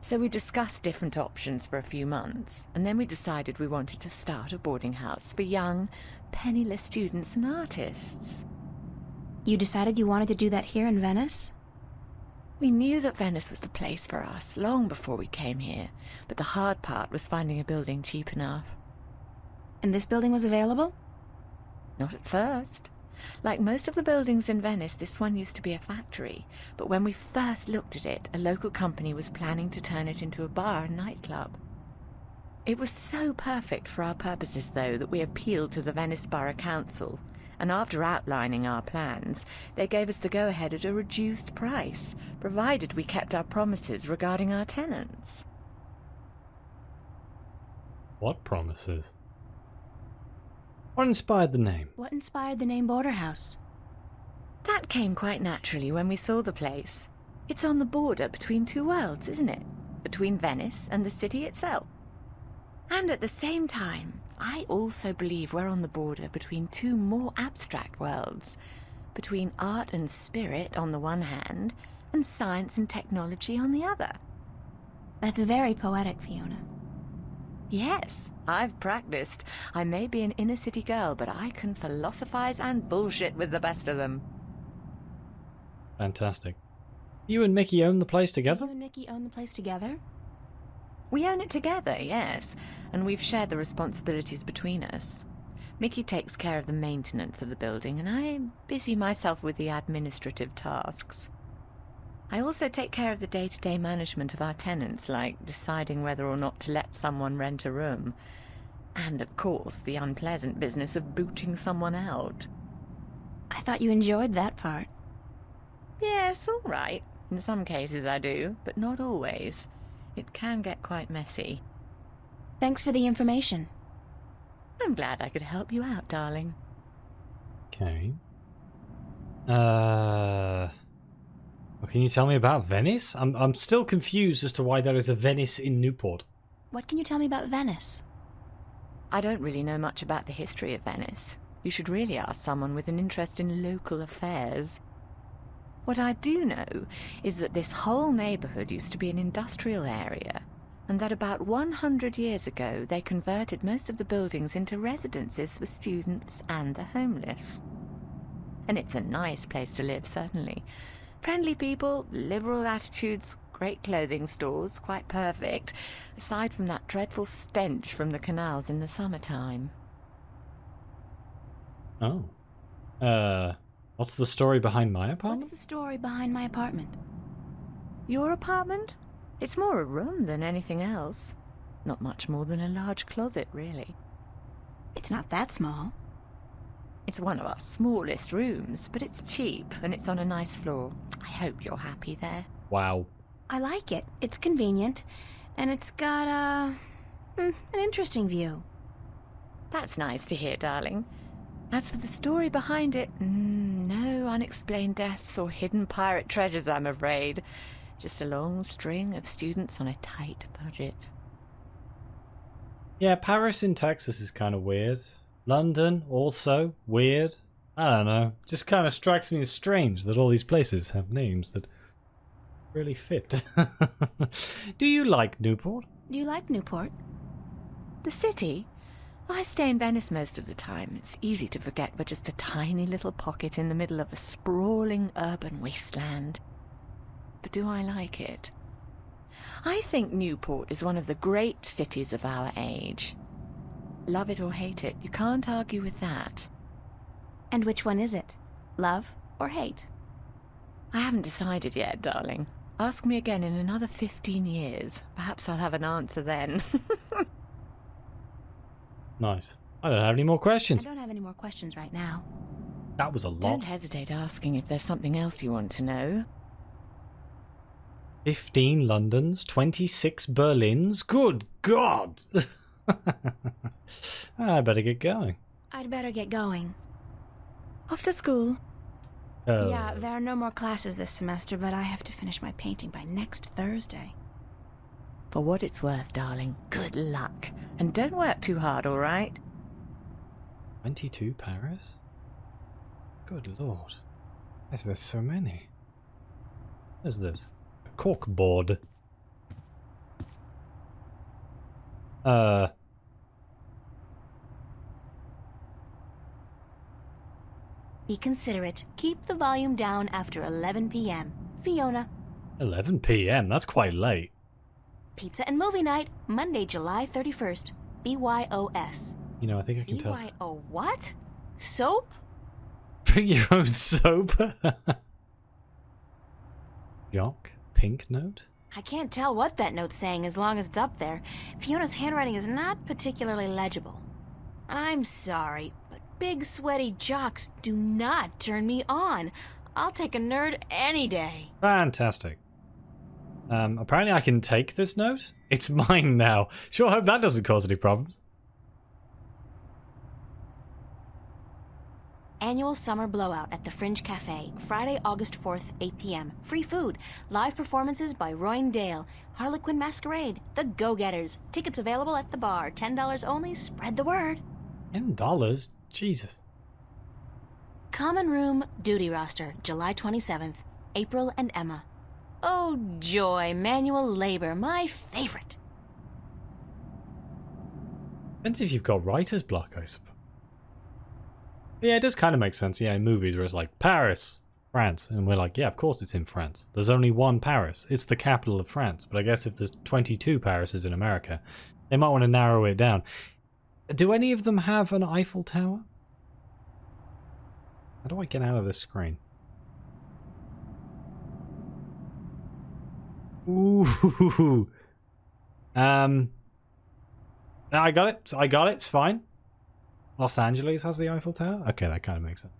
So we discussed different options for a few months, and then we decided we wanted to start a boarding house for young, penniless students and artists. You decided you wanted to do that here in Venice? We knew that Venice was the place for us long before we came here, but the hard part was finding a building cheap enough. And this building was available? Not at first. Like most of the buildings in Venice, this one used to be a factory, but when we first looked at it, a local company was planning to turn it into a bar and nightclub. It was so perfect for our purposes, though, that we appealed to the Venice Borough Council, and after outlining our plans, they gave us the go-ahead at a reduced price, provided we kept our promises regarding our tenants. What promises? What inspired the name? What inspired the name Border House? That came quite naturally when we saw the place. It's on the border between two worlds, isn't it? Between Venice and the city itself. And at the same time, I also believe we're on the border between two more abstract worlds. Between art and spirit on the one hand, and science and technology on the other. That's very poetic, Fiona. Yes, I've practiced. I may be an inner city girl, but I can philosophize and bullshit with the best of them. Fantastic. You and Mickey own the place together? You and Mickey own the place together? We own it together, yes, and we've shared the responsibilities between us. Mickey takes care of the maintenance of the building, and I busy myself with the administrative tasks. I also take care of the day-to-day management of our tenants, like deciding whether or not to let someone rent a room. And, of course, the unpleasant business of booting someone out. I thought you enjoyed that part. Yes, all right. In some cases I do, but not always. It can get quite messy. Thanks for the information. I'm glad I could help you out, darling. Okay. Well, can you tell me about Venice? I'm still confused as to why there is a Venice in Newport. What can you tell me about Venice? I don't really know much about the history of Venice. You should really ask someone with an interest in local affairs. What I do know is that this whole neighborhood used to be an industrial area, and that about 100 years ago they converted most of the buildings into residences for students and the homeless. And it's a nice place to live, certainly. Friendly people, liberal attitudes, great clothing stores, quite perfect, aside from that dreadful stench from the canals in the summertime. Oh. What's the story behind my apartment? What's the story behind my apartment? Your apartment? It's more a room than anything else. Not much more than a large closet, really. It's not that small. It's one of our smallest rooms, but it's cheap, and it's on a nice floor. I hope you're happy there. Wow. I like it. It's convenient, and it's got an interesting view. That's nice to hear, darling. As for the story behind it, no unexplained deaths or hidden pirate treasures, I'm afraid. Just a long string of students on a tight budget. Yeah, Paris in Texas is kind of weird. London, also, weird. I don't know. Just kind of strikes me as strange that all these places have names that really fit. Do you like Newport? Do you like Newport? The city? I stay in Venice most of the time. It's easy to forget we're just a tiny little pocket in the middle of a sprawling urban wasteland. But do I like it? I think Newport is one of the great cities of our age. Love it or hate it, you can't argue with that. And which one is it? Love or hate? I haven't decided yet, darling. Ask me again in another 15 years. Perhaps I'll have an answer then. Nice. I don't have any more questions. I don't have any more questions right now. That was a lot. Don't hesitate asking if there's something else you want to know. 15 Londons, 26 Berlins. Good God! I better get going. I'd better get going. Off to school. Oh. Yeah, there are no more classes this semester, but I have to finish my painting by next Thursday. For what it's worth, darling, good luck. And don't work too hard, all right? 22 Paris? Good Lord. Is there so many? What is this? A cork board. Be considerate. Keep the volume down after 11 p.m. Fiona. 11 p.m. That's quite late. Pizza and movie night, Monday, July 31st. BYOS. You know, I think I can tell. BYO what? Soap? Bring your own soap. Jock, pink note? I can't tell what that note's saying as long as it's up there. Fiona's handwriting is not particularly legible. I'm sorry, but big sweaty jocks do not turn me on. I'll take a nerd any day. Fantastic. Apparently I can take this note. It's mine now. Sure hope that doesn't cause any problems. Annual summer blowout at the Fringe Cafe, Friday, August 4th, 8 p.m. Free food. Live performances by Royne Dale. Harlequin Masquerade. The Go-Getters. Tickets available at the bar. $10 only. Spread the word. $10? Jesus. Common Room Duty Roster, July 27th. April and Emma. Oh, joy. Manual labor. My favorite. Depends if you've got writer's block, I suppose. Yeah, it does kind of make sense. Yeah, in movies where it's like, Paris, France. And we're like, yeah, of course it's in France. There's only one Paris. It's the capital of France. But I guess if there's 22 Parises in America, they might want to narrow it down. Do any of them have an Eiffel Tower? How do I get out of this screen? Ooh. I got it. I got it. It's fine. Los Angeles has the Eiffel Tower? Okay, that kind of makes sense.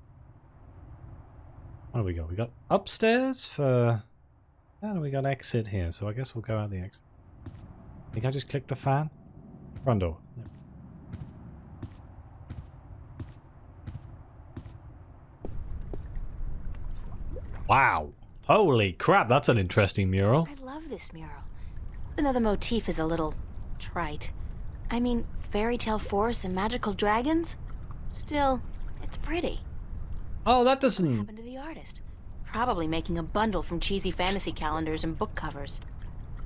What do we got? We got upstairs for... And we got exit here, so I guess we'll go out the exit. I think I just clicked the fan. Front door. Yep. Wow. Holy crap, that's an interesting mural. I love this mural. Even though the motif is a little trite. I mean, fairy tale forests and magical dragons? Still, it's pretty. Oh, that What doesn't... happened to the artist? Probably making a bundle from cheesy fantasy calendars and book covers.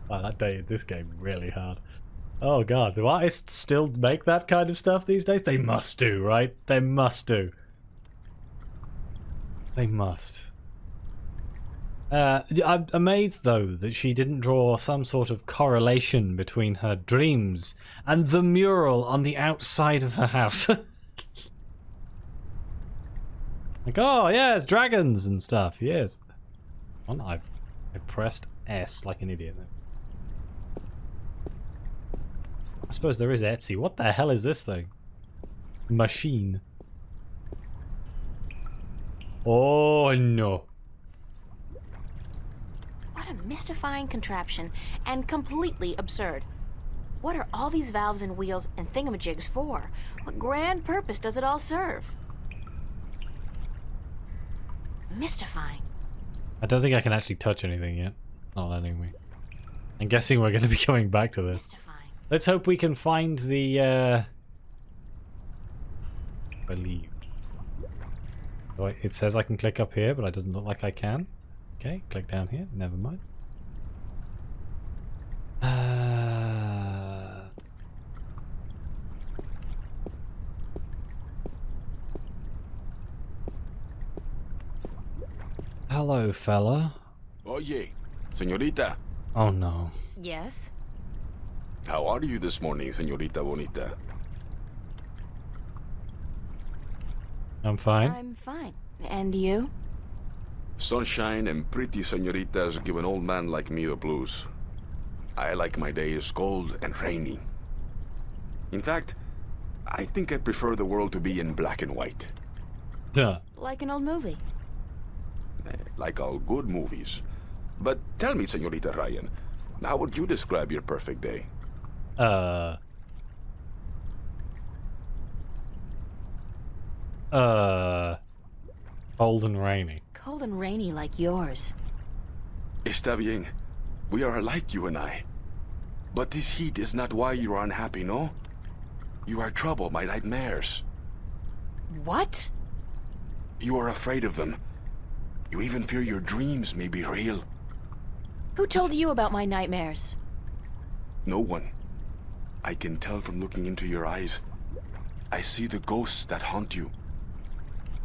Wow, that dated this game really hard. Oh god, do artists still make that kind of stuff these days? They must do, right? They must do. They must. I'm amazed, though, that she didn't draw some sort of correlation between her dreams and the mural on the outside of her house. Like, oh, yes, dragons and stuff, yes. I pressed S like an idiot. I suppose there is Etsy. What the hell is this thing? Machine. Oh, no. What a mystifying contraption, and completely absurd. What are all these valves and wheels and thingamajigs for? What grand purpose does it all serve? Mystifying. I don't think I can actually touch anything yet. Not letting me. I'm guessing we're going to be coming back to this. Mystifying. Let's hope we can find the, believe. Oh, it says I can click up here, but it doesn't look like I can. Okay, click down here. Never mind. hello, fella. Oye, señorita. Oh no. Yes? How are you this morning, señorita bonita? I'm fine. I'm fine. And you? Sunshine and pretty señoritas give an old man like me the blues. I like my days cold and rainy. In fact, I think I prefer the world to be in black and white. Duh. Like an old movie. Like all good movies. But tell me, señorita Ryan, how would you describe your perfect day? Cold and rainy. Cold and rainy like yours. Está bien. We are alike, you and I. But this heat is not why you are unhappy, no? You are troubled by nightmares. What? You are afraid of them. You even fear your dreams may be real. Who told you about my nightmares? No one. I can tell from looking into your eyes. I see the ghosts that haunt you.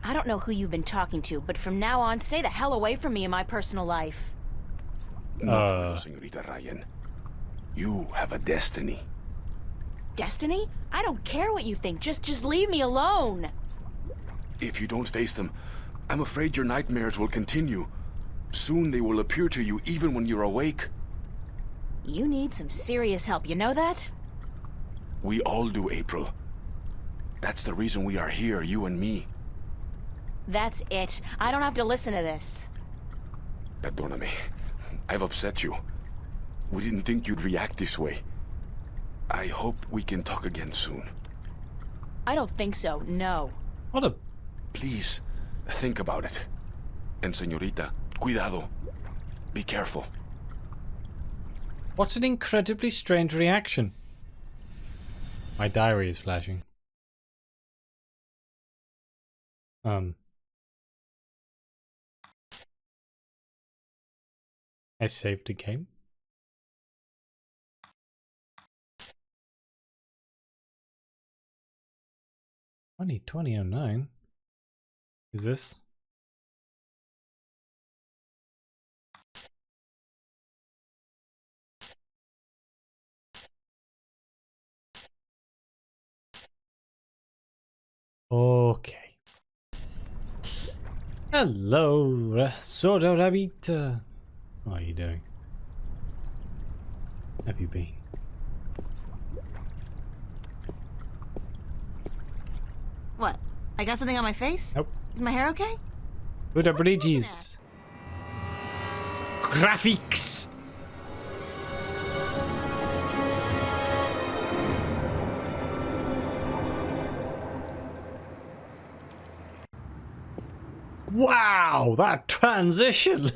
I don't know who you've been talking to, but from now on, stay the hell away from me in my personal life. No puedo, señorita Ryan. You have a destiny. Destiny? I don't care what you think. Just leave me alone. If you don't face them, I'm afraid your nightmares will continue. Soon they will appear to you even when you're awake. You need some serious help, you know that? We all do, April. That's the reason we are here, you and me. That's it. I don't have to listen to this. Perdóname. I've upset you. We didn't think you'd react this way. I hope we can talk again soon. I don't think so, no. What a... Please, think about it. And señorita, cuidado. Be careful. What an incredibly strange reaction. My diary is flashing. I saved the game. Twenty 2009. Is this? Okay. Hello, Soda Rabbit. What are you doing? Have you been? What? I got something on my face? Nope. Is my hair okay? Buddha Bridges. Graphics. Wow, that transition.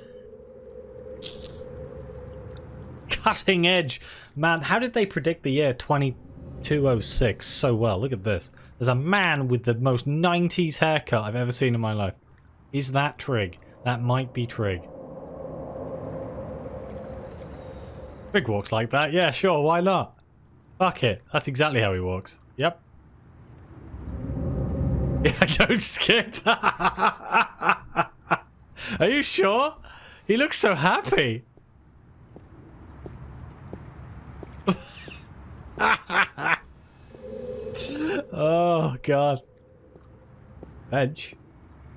Cutting edge. Man, how did they predict the year 2206 so well? Look at this. There's a man with the most 90s haircut I've ever seen in my life. Is that Trig? That might be Trig. Trig walks like that? Yeah, sure, why not? Fuck it. That's exactly how he walks. Yep. Yeah, don't skip. Are you sure? He looks so happy. Oh, God. Bench.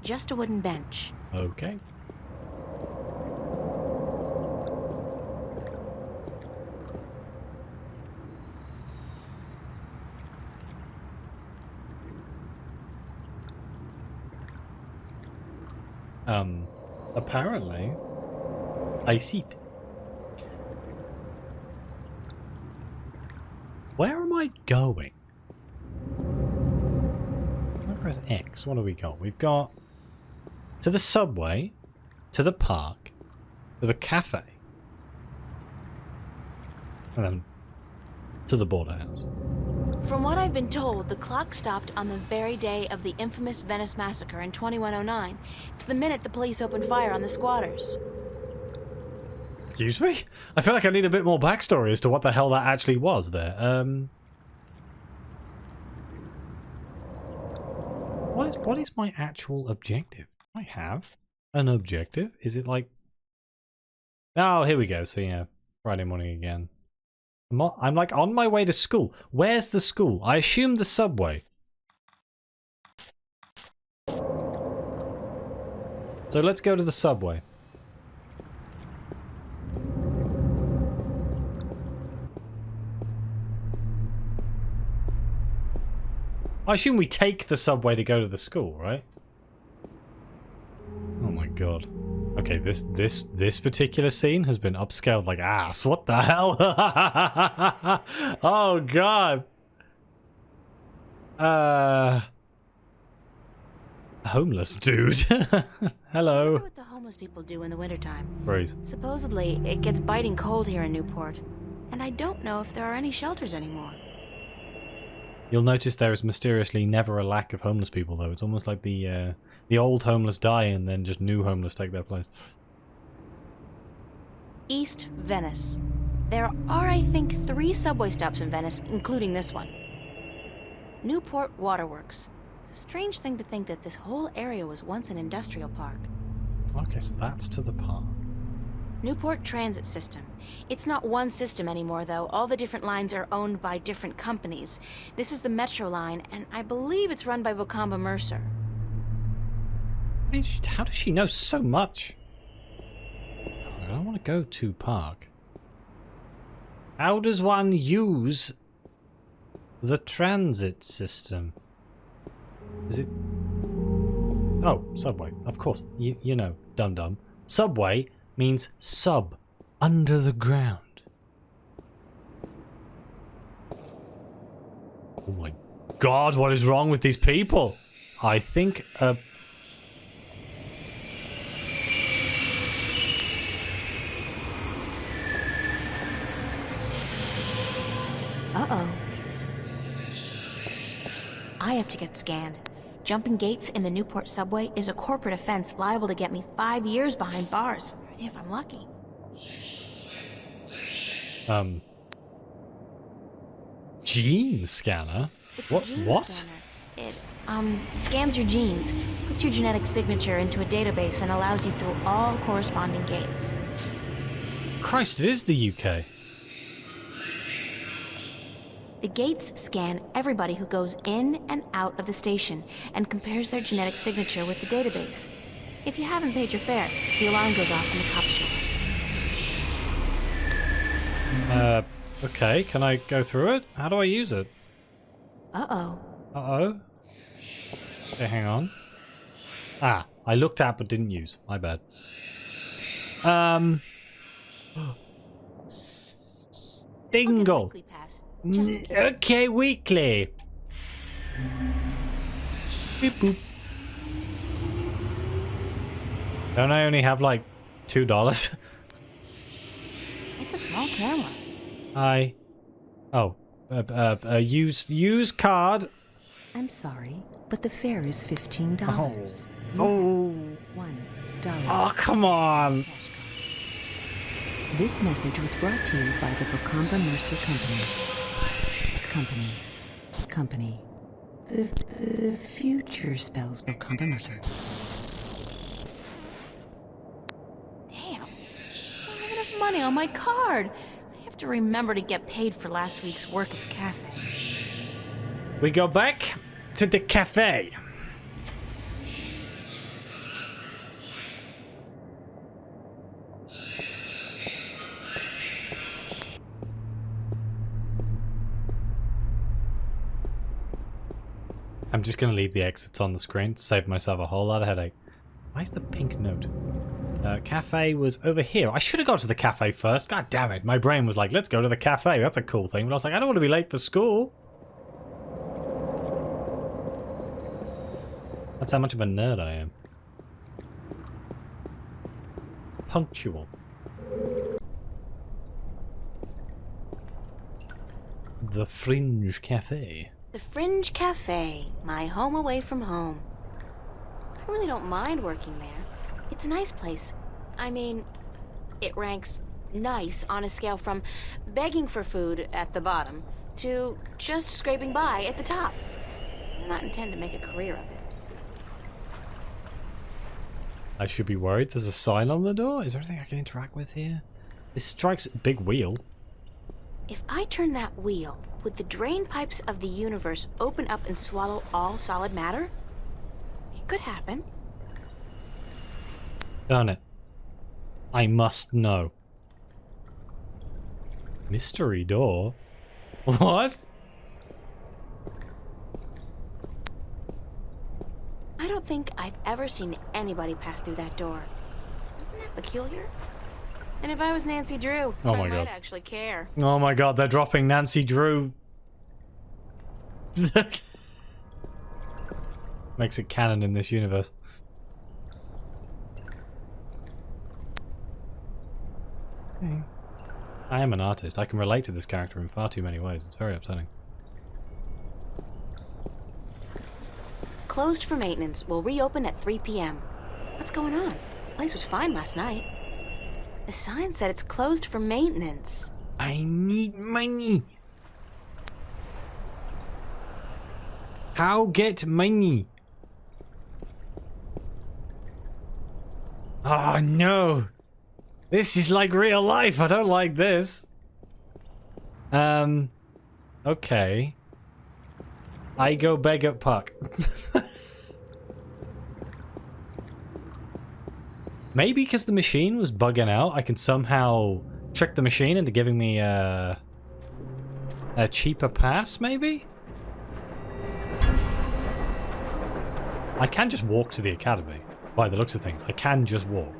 Just a wooden bench. Okay. Apparently, I see it. Where am I going? I press X. What do we got? We've got to the subway, to the park, to the cafe, and then to the border house. From what I've been told, the clock stopped on the very day of the infamous Venice massacre in 2109, to the minute the police opened fire on the squatters. Excuse me? I feel like I need a bit more backstory as to what the hell that actually was there. What is my actual objective? I have an objective? Is it like... Oh, here we go. So yeah, Friday morning again. I'm like on my way to school. Where's the school? I assume the subway. So let's go to the subway. I assume we take the subway to go to the school, right? Oh my god. Okay, this particular scene has been upscaled like ass. What the hell? Oh god. Homeless dude. Hello. I wonder what the homeless people do in the wintertime. Breeze. Supposedly, it gets biting cold here in Newport, and I don't know if there are any shelters anymore. You'll notice there is mysteriously never a lack of homeless people, though. It's almost like the old homeless die and then just new homeless take their place. East Venice. There are, I think, 3 subway stops in Venice, including this one. Newport Waterworks. It's a strange thing to think that this whole area was once an industrial park. Okay, so that's to the park. Newport Transit System. It's not one system anymore, though. All the different lines are owned by different companies. This is the Metro line, and I believe it's run by Bocamba Mercer. How does she know so much? I don't want to go to park. How does one use the transit system? Is it... Oh, subway. Of course. You know, dum-dum. Subway means sub, under the ground. Oh my god, what is wrong with these people? I think Uh-oh. I have to get scanned. Jumping gates in the Newport subway is a corporate offense liable to get me 5 years behind bars, if I'm lucky. Gene scanner? It's What? a gene What? scanner. It, scans your genes, puts your genetic signature into a database, and allows you through all corresponding gates. Christ, it is the UK. The gates scan everybody who goes in and out of the station and compares their genetic signature with the database. If you haven't paid your fare, the alarm goes off and the cops show up. Okay, can I go through it? How do I use it? Uh-oh. Uh-oh. Okay, hang on. Ah, I looked at but didn't use. My bad. Dingle. Weekly pass. Okay, weekly. Beep boop. Don't I only have like $2? It's a small camera. Hi. Oh, use card. I'm sorry, but the fare is $15. Oh. $1. Oh, come on. This message was brought to you by the Bocamba Mercer Company. The future spells Bocamba Mercer. Damn. I don't have enough money on my card. I have to remember to get paid for last week's work at the cafe. We go back to the cafe. I'm just going to leave the exits on the screen to save myself a whole lot of headache. Why is the pink note? Cafe was over here. I should have gone to the cafe first. God damn it. My brain was like, let's go to the cafe. That's a cool thing. But I was like, I don't want to be late for school. That's how much of a nerd I am. Punctual. The Fringe Cafe. The Fringe Cafe, my home away from home. I really don't mind working there. It's a nice place. I mean, it ranks nice on a scale from begging for food at the bottom to just scraping by at the top. I do not intend to make a career of it. I should be worried. There's a sign on the door. Is there anything I can interact with here? This strikes big wheel. If I turn that wheel, would the drain pipes of the universe open up and swallow all solid matter? It could happen. Darn it. I must know. Mystery door? What? I don't think I've ever seen anybody pass through that door. Isn't that peculiar? And if I was Nancy Drew, Oh I my might God. actually care. Oh my god, they're dropping Nancy Drew. Makes it canon in this universe. Okay. I am an artist. I can relate to this character in far too many ways. It's very upsetting. Closed for maintenance. Will reopen at 3 p.m. What's going on? The place was fine last night. The sign said it's closed for maintenance. I need money. How get money? Oh no. This is like real life. I don't like this. Okay. I go beg at Puck. Maybe because the machine was bugging out, I can somehow trick the machine into giving me a cheaper pass, maybe? I can just walk to the academy. By the looks of things, I can just walk.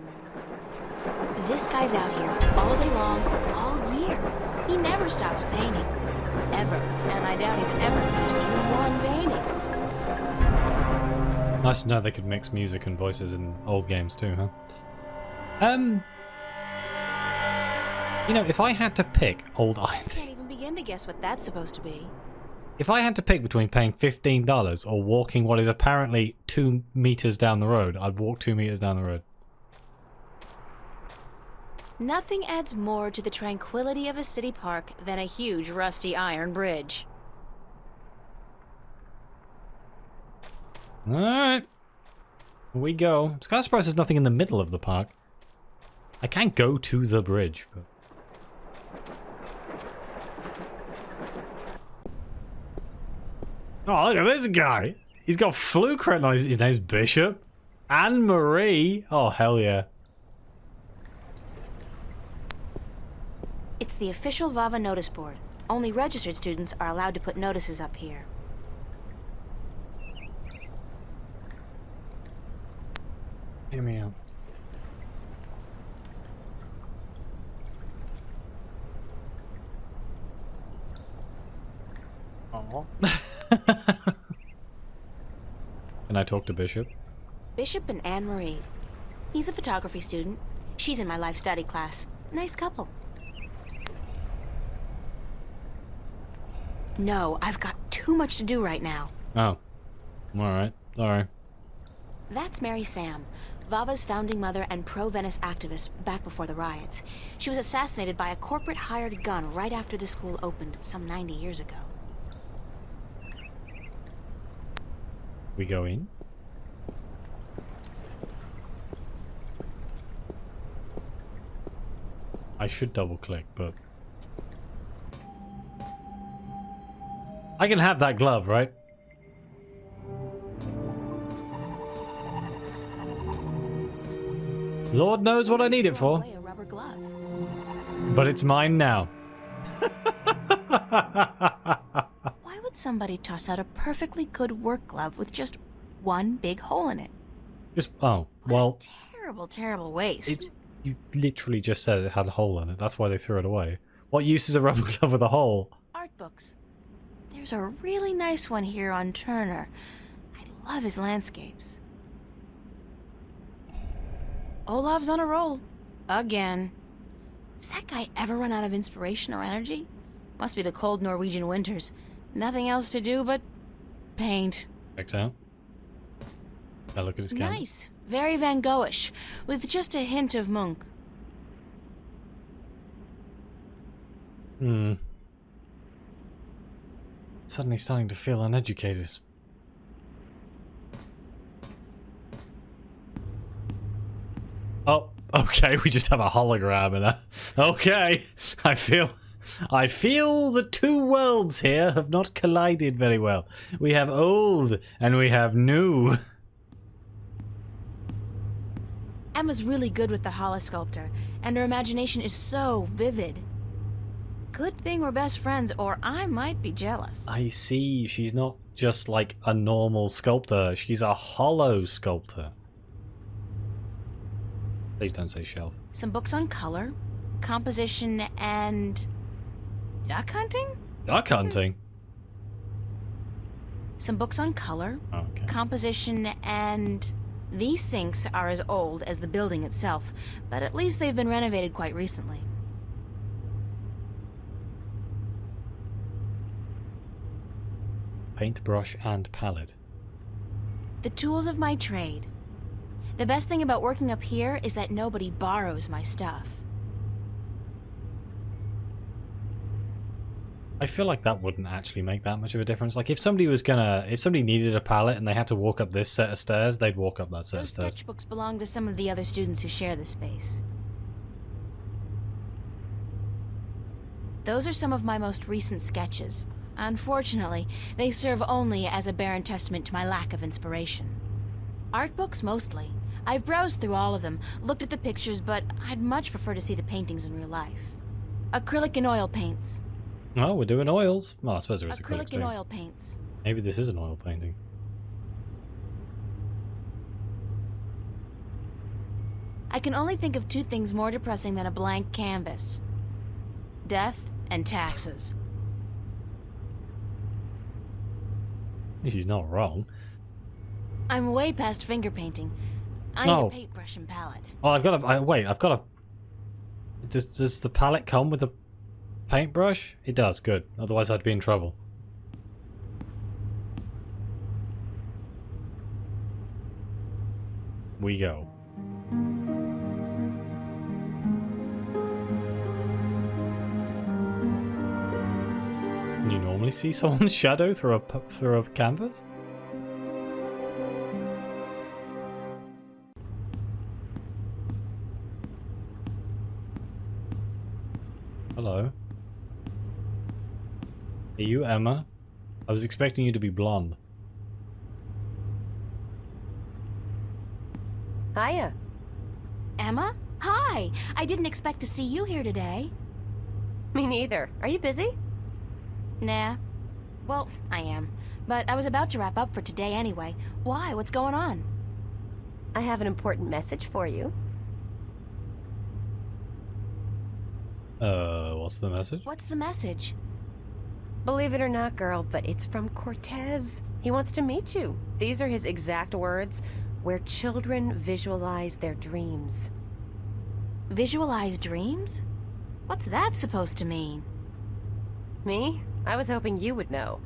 This guy's out here all day long, all year. He never stops painting. Ever. And I doubt he's ever finished even one painting. Nice to know they could mix music and voices in old games too, huh? You know, if I had to pick old I can't even begin to guess what that's supposed to be. If I had to pick between paying $15 or walking what is apparently 2 meters down the road, I'd walk 2 meters down the road. Nothing adds more to the tranquility of a city park than a huge rusty iron bridge. Alright. Here we go. I'm kind of surprised there's nothing in the middle of the park. I can't go to the bridge, but... Oh, look at this guy! He's got fluke written on his name's Bishop. Anne Marie! Oh, hell yeah. It's the official VAVA notice board. Only registered students are allowed to put notices up here. Hear me out. Oh. Can I talk to Bishop? Bishop and Anne Marie. He's a photography student. She's in my life study class. Nice couple. No, I've got too much to do right now. Oh. Alright. Sorry. That's Mary Sam, VAVA's founding mother and pro-Venice activist back before the riots. She was assassinated by a corporate hired gun right after the school opened some 90 years ago. We go in. I should double click, but... I can have that glove, right? Lord knows what I need it for. A rubber glove. But it's mine now. Why would somebody toss out a perfectly good work glove with just one big hole in it? Just, oh, well... Terrible, terrible waste. You literally just said it had a hole in it. That's why they threw it away. What use is a rubber glove with a hole? Art books. There's a really nice one here on Turner. I love his landscapes. Olav's on a roll. Again. Does that guy ever run out of inspiration or energy? Must be the cold Norwegian winters. Nothing else to do but paint. Checks out. Now look at his canvas. Nice. Very Van Goghish, with just a hint of Munch. Suddenly starting to feel uneducated. Okay, we just have a hologram in a... Okay, I feel the two worlds here have not collided very well. We have old and we have new. Emma's really good with the holosculptor, and her imagination is so vivid. Good thing we're best friends, or I might be jealous. I see. She's not just like a normal sculptor. She's a holo sculptor. Please don't say shelf. Some books on color, composition, and... duck hunting? Duck hunting? Some books on color, Okay. composition, and... These sinks are as old as the building itself, but at least they've been renovated quite recently. Paintbrush and palette. The tools of my trade. The best thing about working up here is that nobody borrows my stuff. I feel like that wouldn't actually make that much of a difference. Like if somebody needed a palette and they had to walk up this set of stairs, they'd walk up that set of Those stairs. sketchbooks belong to some of the other students who share the space. Those are some of my most recent sketches. Unfortunately, they serve only as a barren testament to my lack of inspiration. Art books mostly. I've browsed through all of them, looked at the pictures, but I'd much prefer to see the paintings in real life. Acrylic and oil paints. Oh, we're doing oils. Well, I suppose there is acrylics Acrylic and too. oil paints. Maybe this is an oil painting. I can only think of two things more depressing than a blank canvas. Death and taxes. She's not wrong. I'm way past finger painting. I need a paintbrush and palette. Oh, I've got a... Does the palette come with a paintbrush? It does, good. Otherwise I'd be in trouble. We go. Can you normally see someone's shadow through a canvas? Hello. Are you Emma? I was expecting you to be blonde. Hiya. Emma? Hi! I didn't expect to see you here today. Me neither. Are you busy? Nah. Well, I am. But I was about to wrap up for today anyway. Why? What's going on? I have an important message for you. What's the message? What's the message? Believe it or not, girl, but it's from Cortez. He wants to meet you. These are his exact words. Where children visualize their dreams. Visualize dreams? What's that supposed to mean? Me? I was hoping you would know.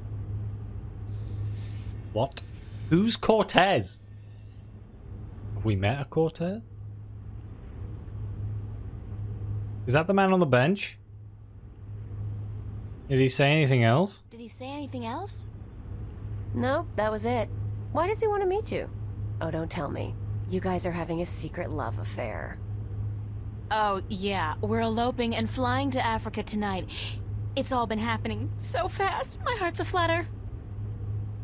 What? Who's Cortez? Have we met a Cortez? Is that the man on the bench? Did he say anything else? Did he say anything else? Nope, that was it. Why does he want to meet you? Oh, don't tell me. You guys are having a secret love affair. Oh, yeah. We're eloping and flying to Africa tonight. It's all been happening so fast. My heart's aflutter.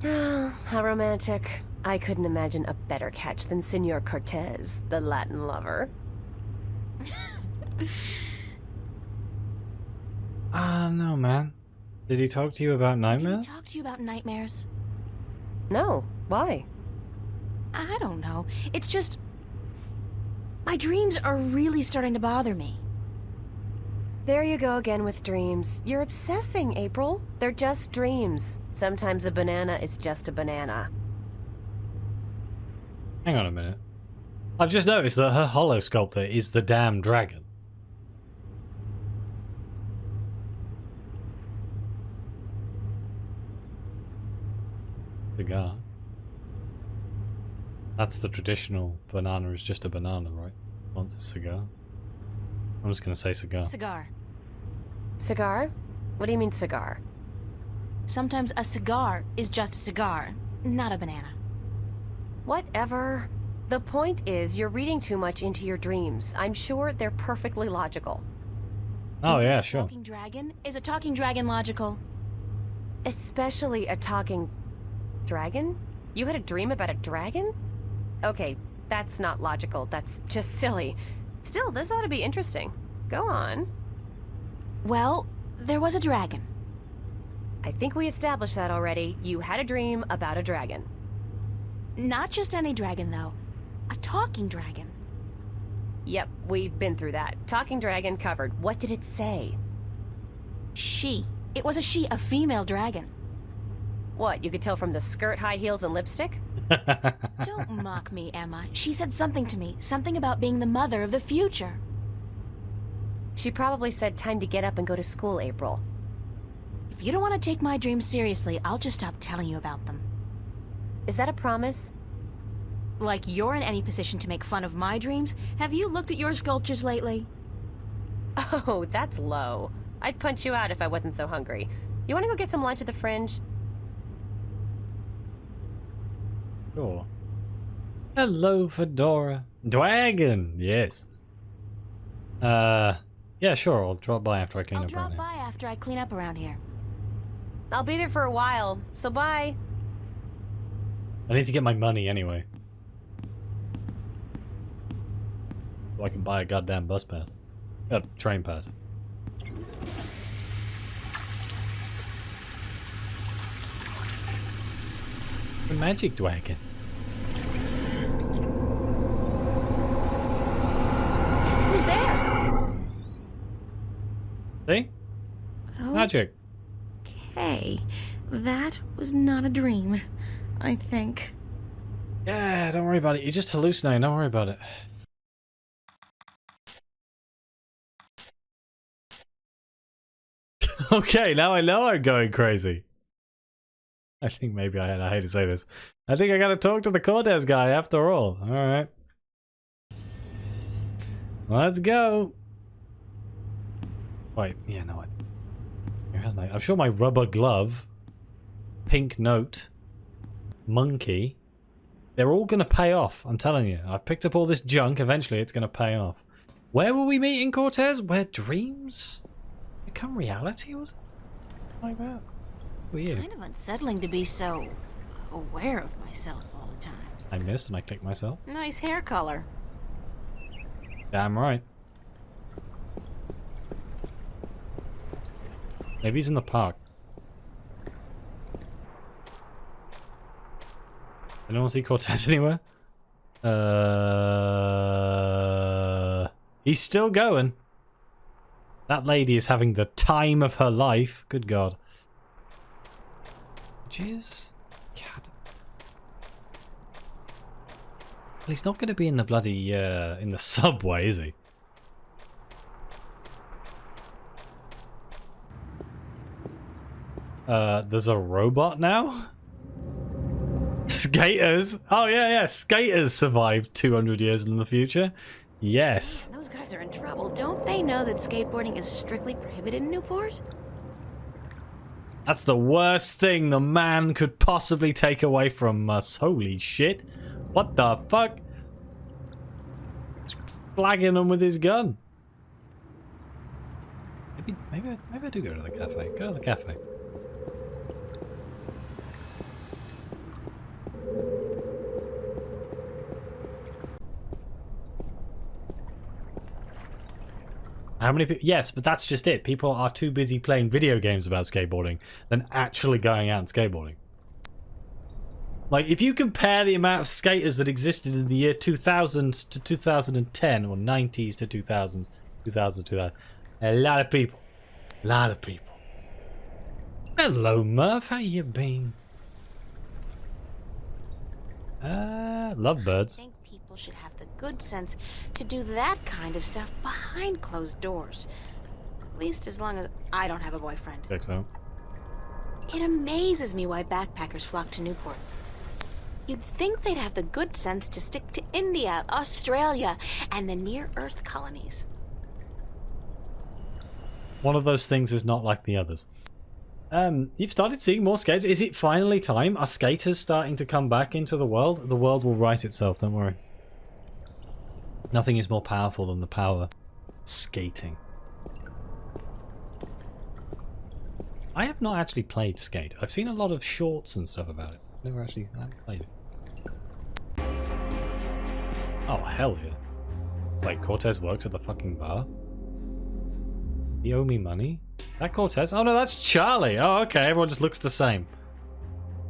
How romantic. I couldn't imagine a better catch than Senor Cortez, the Latin lover. No, man. Did he talk to you about Did nightmares? he talk to you about nightmares? No. Why? I don't know. It's just... my dreams are really starting to bother me. There you go again with dreams. You're obsessing, April. They're just dreams. Sometimes a banana is just a banana. Hang on a minute. I've just noticed that her holo sculptor is the damn dragon. Cigar. That's the traditional banana, is just a banana, right? Once a cigar. I'm just gonna say cigar. Cigar. Cigar? What do you mean cigar? Sometimes a cigar is just a cigar, not a banana. Whatever. The point is, you're reading too much into your dreams. I'm sure they're perfectly logical. Oh yeah, sure. Talking dragon? Is a talking dragon logical? Especially a talking dragon? You had a dream about a dragon? Okay, that's not logical. That's just silly. Still, this ought to be interesting. Go on. Well, there was a dragon. I think we established that already. You had a dream about a dragon. Not just any dragon, though. A talking dragon. Yep, we've been through that. Talking dragon covered. What did it say? She. It was a she, a female dragon. What, you could tell from the skirt, high heels, and lipstick? Don't mock me, Emma. She said something to me. Something about being the mother of the future. She probably said time to get up and go to school, April. If you don't want to take my dreams seriously, I'll just stop telling you about them. Is that a promise? Like you're in any position to make fun of my dreams? Have you looked at your sculptures lately? Oh, that's low. I'd punch you out if I wasn't so hungry. You want to go get some lunch at the Fringe? Sure. Hello, Fedora. Dragon! Yes. Yeah, sure. I'll drop by after I clean I'll up around drop here. by after I clean up around here. I'll be there for a while, so bye. I need to get my money anyway. So I can buy a goddamn bus pass. Train pass. The magic dragon. Who's there? See? Magic. Okay, that was not a dream, I think. Yeah, don't worry about it. You're just hallucinating. Don't worry about it. Okay, now I know I'm going crazy. I think maybe I hate to say this. I think I gotta talk to the Cortez guy after all. Alright. Let's go. Wait, yeah, no. I'm sure my rubber glove, pink note, monkey, they're all gonna pay off. I'm telling you. I've picked up all this junk. Eventually it's gonna pay off. Where were we meeting, Cortez? Where dreams become reality? Was it like that? Who are you? Kind of unsettling to be so aware of myself all the time. I missed and I clicked myself. Nice hair color. Damn right. Maybe he's in the park. Anyone see Cortez anywhere? He's still going. That lady is having the time of her life. Good God. Jizz? Cat. Well, he's not going to be in the bloody, in the subway, is he? There's a robot now? Skaters? Oh, yeah. Skaters survived 200 years in the future. Yes. Those guys are in trouble. Don't they know that skateboarding is strictly prohibited in Newport? That's the worst thing the man could possibly take away from us. Holy shit. What the fuck? He's flagging them with his gun. Maybe I do go to the cafe. Go to the cafe. How many people? Yes, but that's just it. People are too busy playing video games about skateboarding than actually going out and skateboarding. Like, if you compare the amount of skaters that existed in the year 2000 to 2010, or 90s to 2000s, 2000 to 2000, a lot of people. A lot of people. Hello, Murph. How you been? Lovebirds. I think people should have the good sense to do that kind of stuff behind closed doors. At least as long as I don't have a boyfriend. Check so. It amazes me why backpackers flock to Newport. You'd think they'd have the good sense to stick to India, Australia, and the near-Earth colonies. One of those things is not like the others. You've started seeing more skaters. Is it finally time? Are skaters starting to come back into the world? The world will right itself, don't worry. Nothing is more powerful than the power of skating. I have not actually played Skate. I've seen a lot of shorts and stuff about it. I haven't played it. Oh, hell yeah. Wait, Cortez works at the fucking bar? You owe me money? That Cortez? Oh no, that's Charlie! Oh, okay, everyone just looks the same.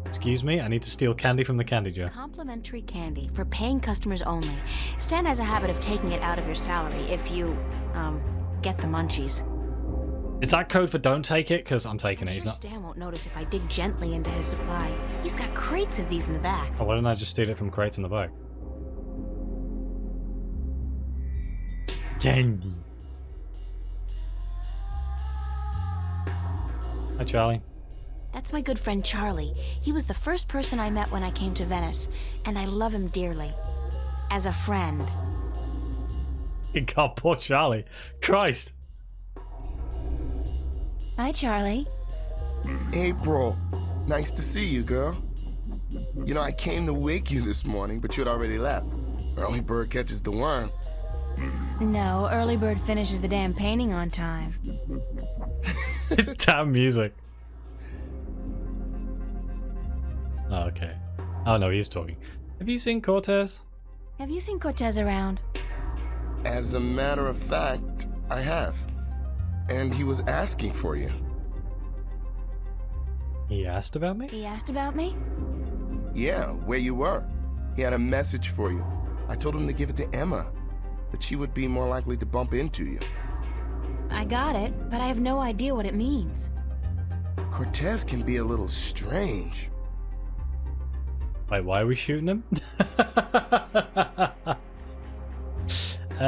Excuse me, I need to steal candy from the candy jar. Complimentary candy for paying customers only. Stan has a habit of taking it out of your salary if you, get the munchies. Is that code for don't take it? Because I'm taking it. He's not. Stan won't notice if I dig gently into his supply. He's got crates of these in the back. Oh, why didn't I just steal it from crates in the back? Candy. Hi, Charlie. That's my good friend Charlie. He was the first person I met when I came to Venice, and I love him dearly. As a friend. God, poor Charlie. Christ. Hi, Charlie. April, nice to see you, girl. You know, I came to wake you this morning, but you'd already left. Early bird catches the worm. No, early bird finishes the damn painting on time. It's damn music. Oh, okay. Oh no, he's talking. Have you seen Cortez? Have you seen Cortez around? As a matter of fact, I have. And he was asking for you. He asked about me? He asked about me? Yeah, where you were. He had a message for you. I told him to give it to Emma, that she would be more likely to bump into you. I got it, but I have no idea what it means. Cortez can be a little strange. Wait, why are we shooting him?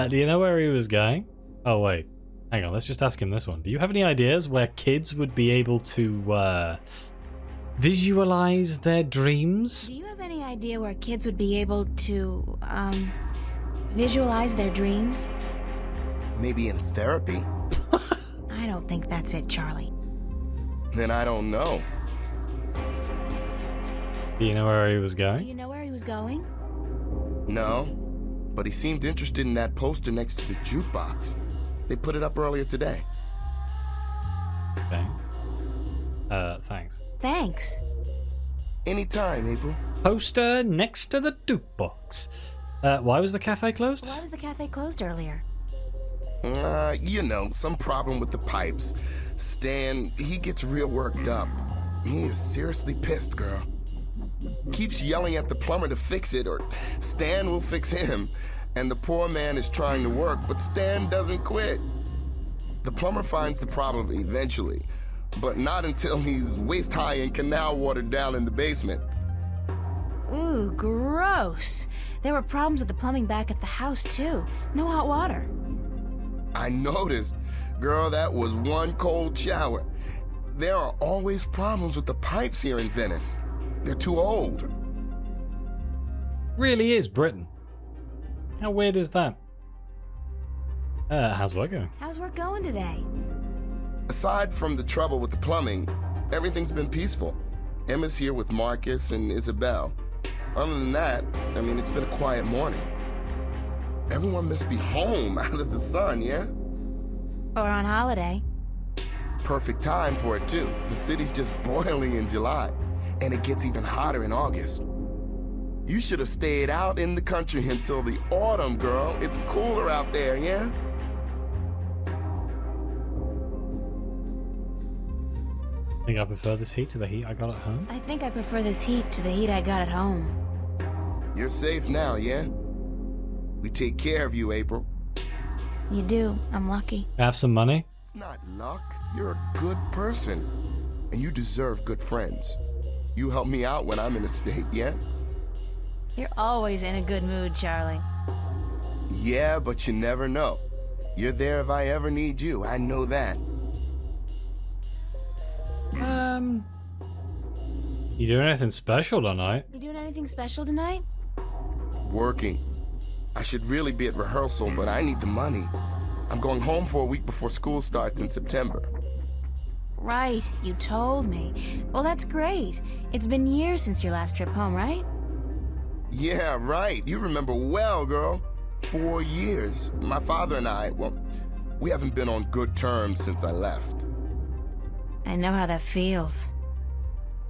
Do you know where he was going? Oh, wait. Hang on, let's just ask him this one. Do you have any ideas where kids would be able to visualize their dreams? Do you have any idea where kids would be able to, visualize their dreams? Maybe in therapy. I don't think that's it, Charlie. Then I don't know. Do you know where he was going? Do you know where he was going? No, but he seemed interested in that poster next to the jukebox. They put it up earlier today. Okay. Thanks. Thanks. Anytime, April. Poster next to the jukebox. Why was the cafe closed? Why was the cafe closed earlier? You know, some problem with the pipes. Stan, he gets real worked up. He is seriously pissed, girl. Keeps yelling at the plumber to fix it, or Stan will fix him. And the poor man is trying to work, but Stan doesn't quit. The plumber finds the problem eventually, but not until he's waist-high in canal water down in the basement. Ooh, gross. There were problems with the plumbing back at the house, too. No hot water. I noticed. Girl, that was one cold shower. There are always problems with the pipes here in Venice. They're too old. Really is Britain. How weird is that? How's work going? How's work going today? Aside from the trouble with the plumbing, everything's been peaceful. Emma's here with Marcus and Isabel. Other than that, I mean, it's been a quiet morning. Everyone must be home out of the sun, yeah? Or on holiday. Perfect time for it, too. The city's just boiling in July, and it gets even hotter in August. You should have stayed out in the country until the autumn, girl. It's cooler out there, yeah? I think I prefer this heat to the heat I got at home. I think I prefer this heat to the heat I got at home. You're safe now, yeah? We take care of you, April. You do. I'm lucky. Have some money? It's not luck. You're a good person. And you deserve good friends. You help me out when I'm in a state, yeah? You're always in a good mood, Charlie. Yeah, but you never know. You're there if I ever need you. I know that. You doing anything special tonight? You doing anything special tonight? Working. I should really be at rehearsal, but I need the money. I'm going home for a week before school starts in September. Right, you told me. Well, that's great. It's been years since your last trip home, right? Yeah, right. You remember well, girl. 4 years. My father and I, well, we haven't been on good terms since I left. I know how that feels.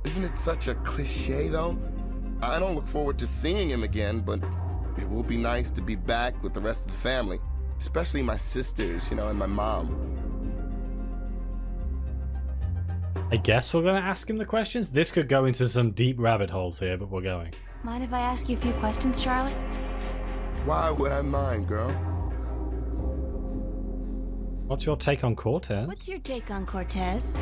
Isn't it such a cliche, though? I don't look forward to seeing him again, but it will be nice to be back with the rest of the family, especially my sisters, you know, and my mom. I guess we're going to ask him the questions. This could go into some deep rabbit holes here, but we're going. Mind if I ask you a few questions, Charlie? Why would I mind, girl? What's your take on Cortez? What's your take on Cortez?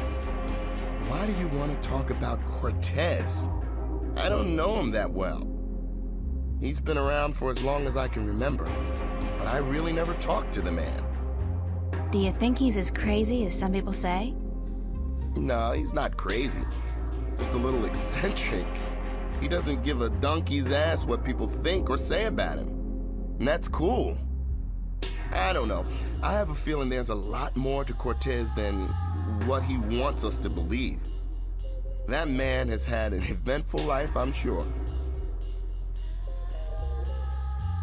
Why do you want to talk about Cortez? I don't know him that well. He's been around for as long as I can remember, but I really never talked to the man. Do you think he's as crazy as some people say? No, he's not crazy. Just a little eccentric. He doesn't give a donkey's ass what people think or say about him. And that's cool. I don't know. I have a feeling there's a lot more to Cortez than what he wants us to believe. That man has had an eventful life, I'm sure.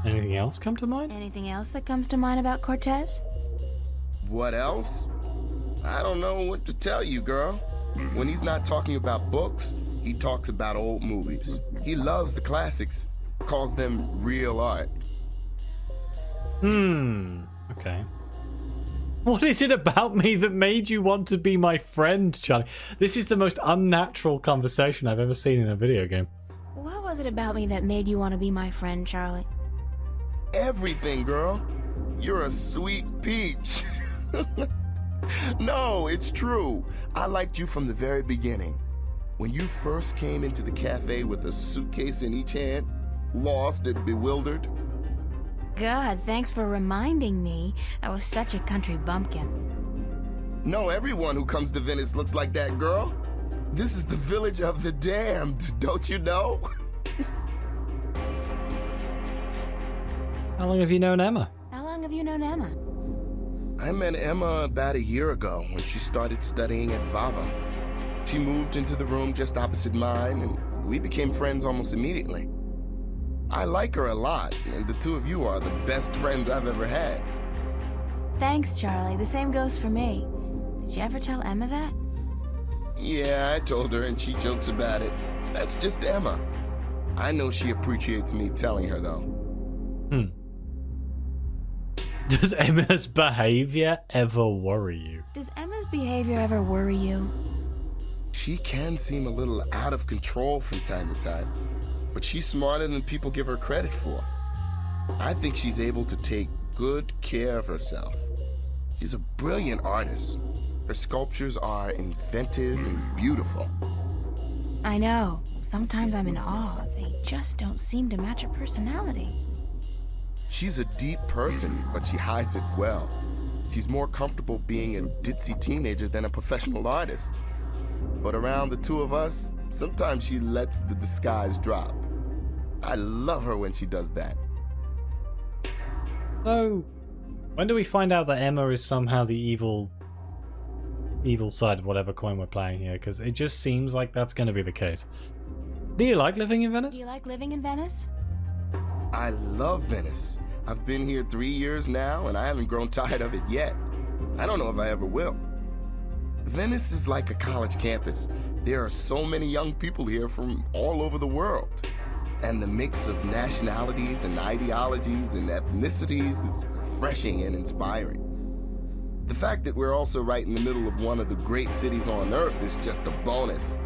Anything else come to mind? Anything else that comes to mind about Cortez? What else? I don't know what to tell you, girl. When he's not talking about books, he talks about old movies. He loves the classics, calls them real art. Okay. What is it about me that made you want to be my friend, Charlie? This is the most unnatural conversation I've ever seen in a video game. What was it about me that made you want to be my friend, Charlie? Everything, girl. You're a sweet peach. No, it's true. I liked you from the very beginning. When you first came into the cafe with a suitcase in each hand, lost and bewildered. God, thanks for reminding me. I was such a country bumpkin. No, everyone who comes to Venice looks like that, girl. This is the village of the damned, don't you know? How long have you known Emma? How long have you known Emma? I met Emma about a year ago when she started studying at Vava. She moved into the room just opposite mine, and we became friends almost immediately. I like her a lot, and the two of you are the best friends I've ever had. Thanks, Charlie. The same goes for me. Did you ever tell Emma that? Yeah, I told her, and she jokes about it. That's just Emma. I know she appreciates me telling her, though. Does Emma's behavior ever worry you? Does Emma's behavior ever worry you? She can seem a little out of control from time to time, but she's smarter than people give her credit for. I think she's able to take good care of herself. She's a brilliant artist. Her sculptures are inventive and beautiful. I know. Sometimes I'm in awe. They just don't seem to match her personality. She's a deep person, but she hides it well. She's more comfortable being a ditzy teenager than a professional artist. But around the two of us, sometimes she lets the disguise drop. I love her when she does that. So, when do we find out that Emma is somehow the evil side of whatever coin we're playing here? Because it just seems like that's going to be the case. Do you like living in Venice? Do you like living in Venice? I love Venice. I've been here 3 years now, and I haven't grown tired of it yet. I don't know if I ever will. Venice is like a college campus. There are so many young people here from all over the world. And the mix of nationalities and ideologies and ethnicities is refreshing and inspiring. The fact that we're also right in the middle of one of the great cities on Earth is just a bonus.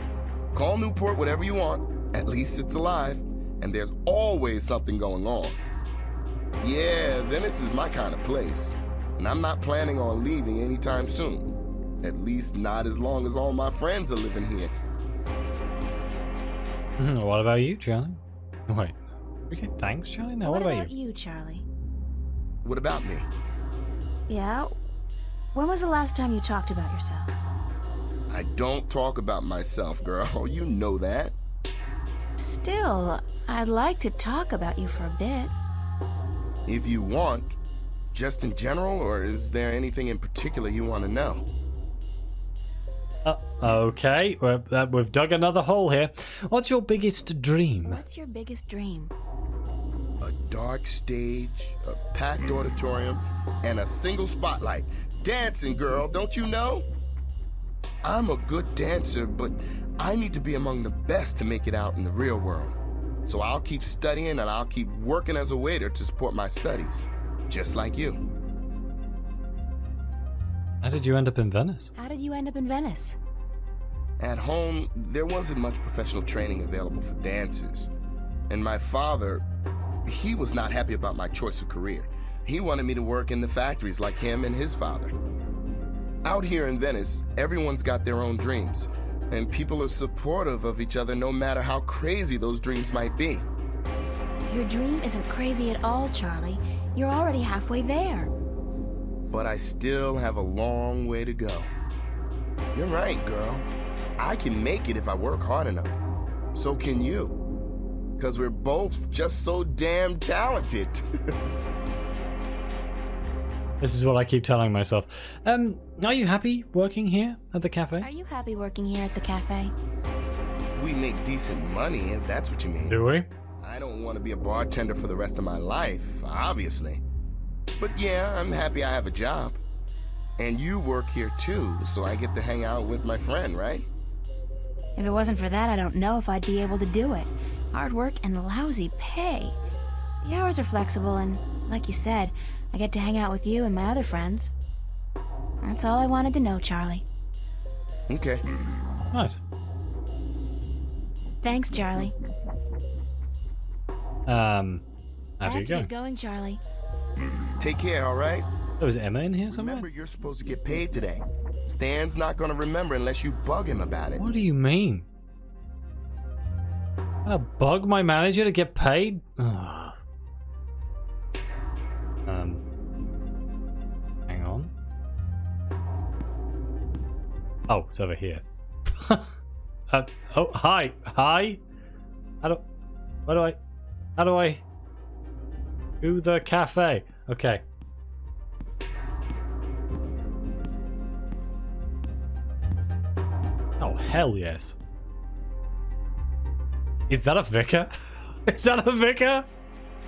Call Newport whatever you want, at least it's alive, and there's always something going on. Yeah, Venice is my kind of place, and I'm not planning on leaving anytime soon. At least not as long as all my friends are living here. What about you, Charlie? Wait, okay, thanks, Charlie? No, what about you? you, Charlie? What about me? Yeah? When was the last time you talked about yourself? I don't talk about myself, girl. You know that. Still, I'd like to talk about you for a bit. If you want. Just in general, or is there anything in particular you want to know? Okay, we've dug another hole here. What's your biggest dream? What's your biggest dream? A dark stage, a packed auditorium, and a single spotlight. Dancing, girl, don't you know? I'm a good dancer, but I need to be among the best to make it out in the real world. So I'll keep studying and I'll keep working as a waiter to support my studies, just like you. How did you end up in Venice? How did you end up in Venice? At home, there wasn't much professional training available for dancers. And my father, he was not happy about my choice of career. He wanted me to work in the factories like him and his father. Out here in Venice, everyone's got their own dreams, and people are supportive of each other no matter how crazy those dreams might be. Your dream isn't crazy at all, Charlie. You're already halfway there. But I still have a long way to go. You're right, girl. I can make it if I work hard enough. So can you. Because we're both just so damn talented. This is what I keep telling myself. Are you happy working here at the cafe? Are you happy working here at the cafe? We make decent money, if that's what you mean. Do we? I don't want to be a bartender for the rest of my life, obviously. But yeah, I'm happy I have a job. And you work here too, so I get to hang out with my friend, right? If it wasn't for that, I don't know if I'd be able to do it. Hard work and lousy pay. The hours are flexible and, like you said, I get to hang out with you and my other friends. That's all I wanted to know, Charlie. Okay. Nice. Thanks, Charlie. How's it going? Going, Charlie? Take care, all right? Oh, is Emma in here somewhere? Remember, you're supposed to get paid today. Stan's not going to remember unless you bug him about it. What do you mean? I bug my manager to get paid? Ugh. Hang on. Oh, it's over here. Oh, hi. How do I to the cafe? Okay. Oh, hell yes. Is that a vicar? Is that a vicar?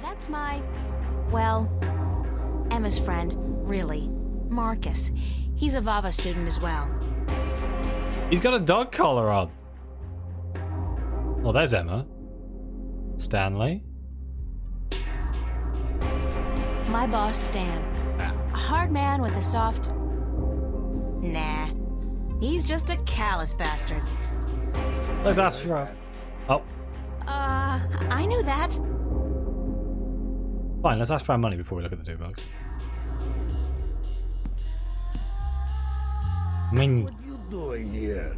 That's my... well, Emma's friend, really. Marcus. He's a Vava student as well. He's got a dog collar on. Well, there's Emma. Stanley. My boss, Stan. A hard man with a soft... Nah. He's just a callous bastard. Let's ask for a... Oh. I knew that. Fine, let's ask for our money before we look at the 2 bucks. Money. What you doing here?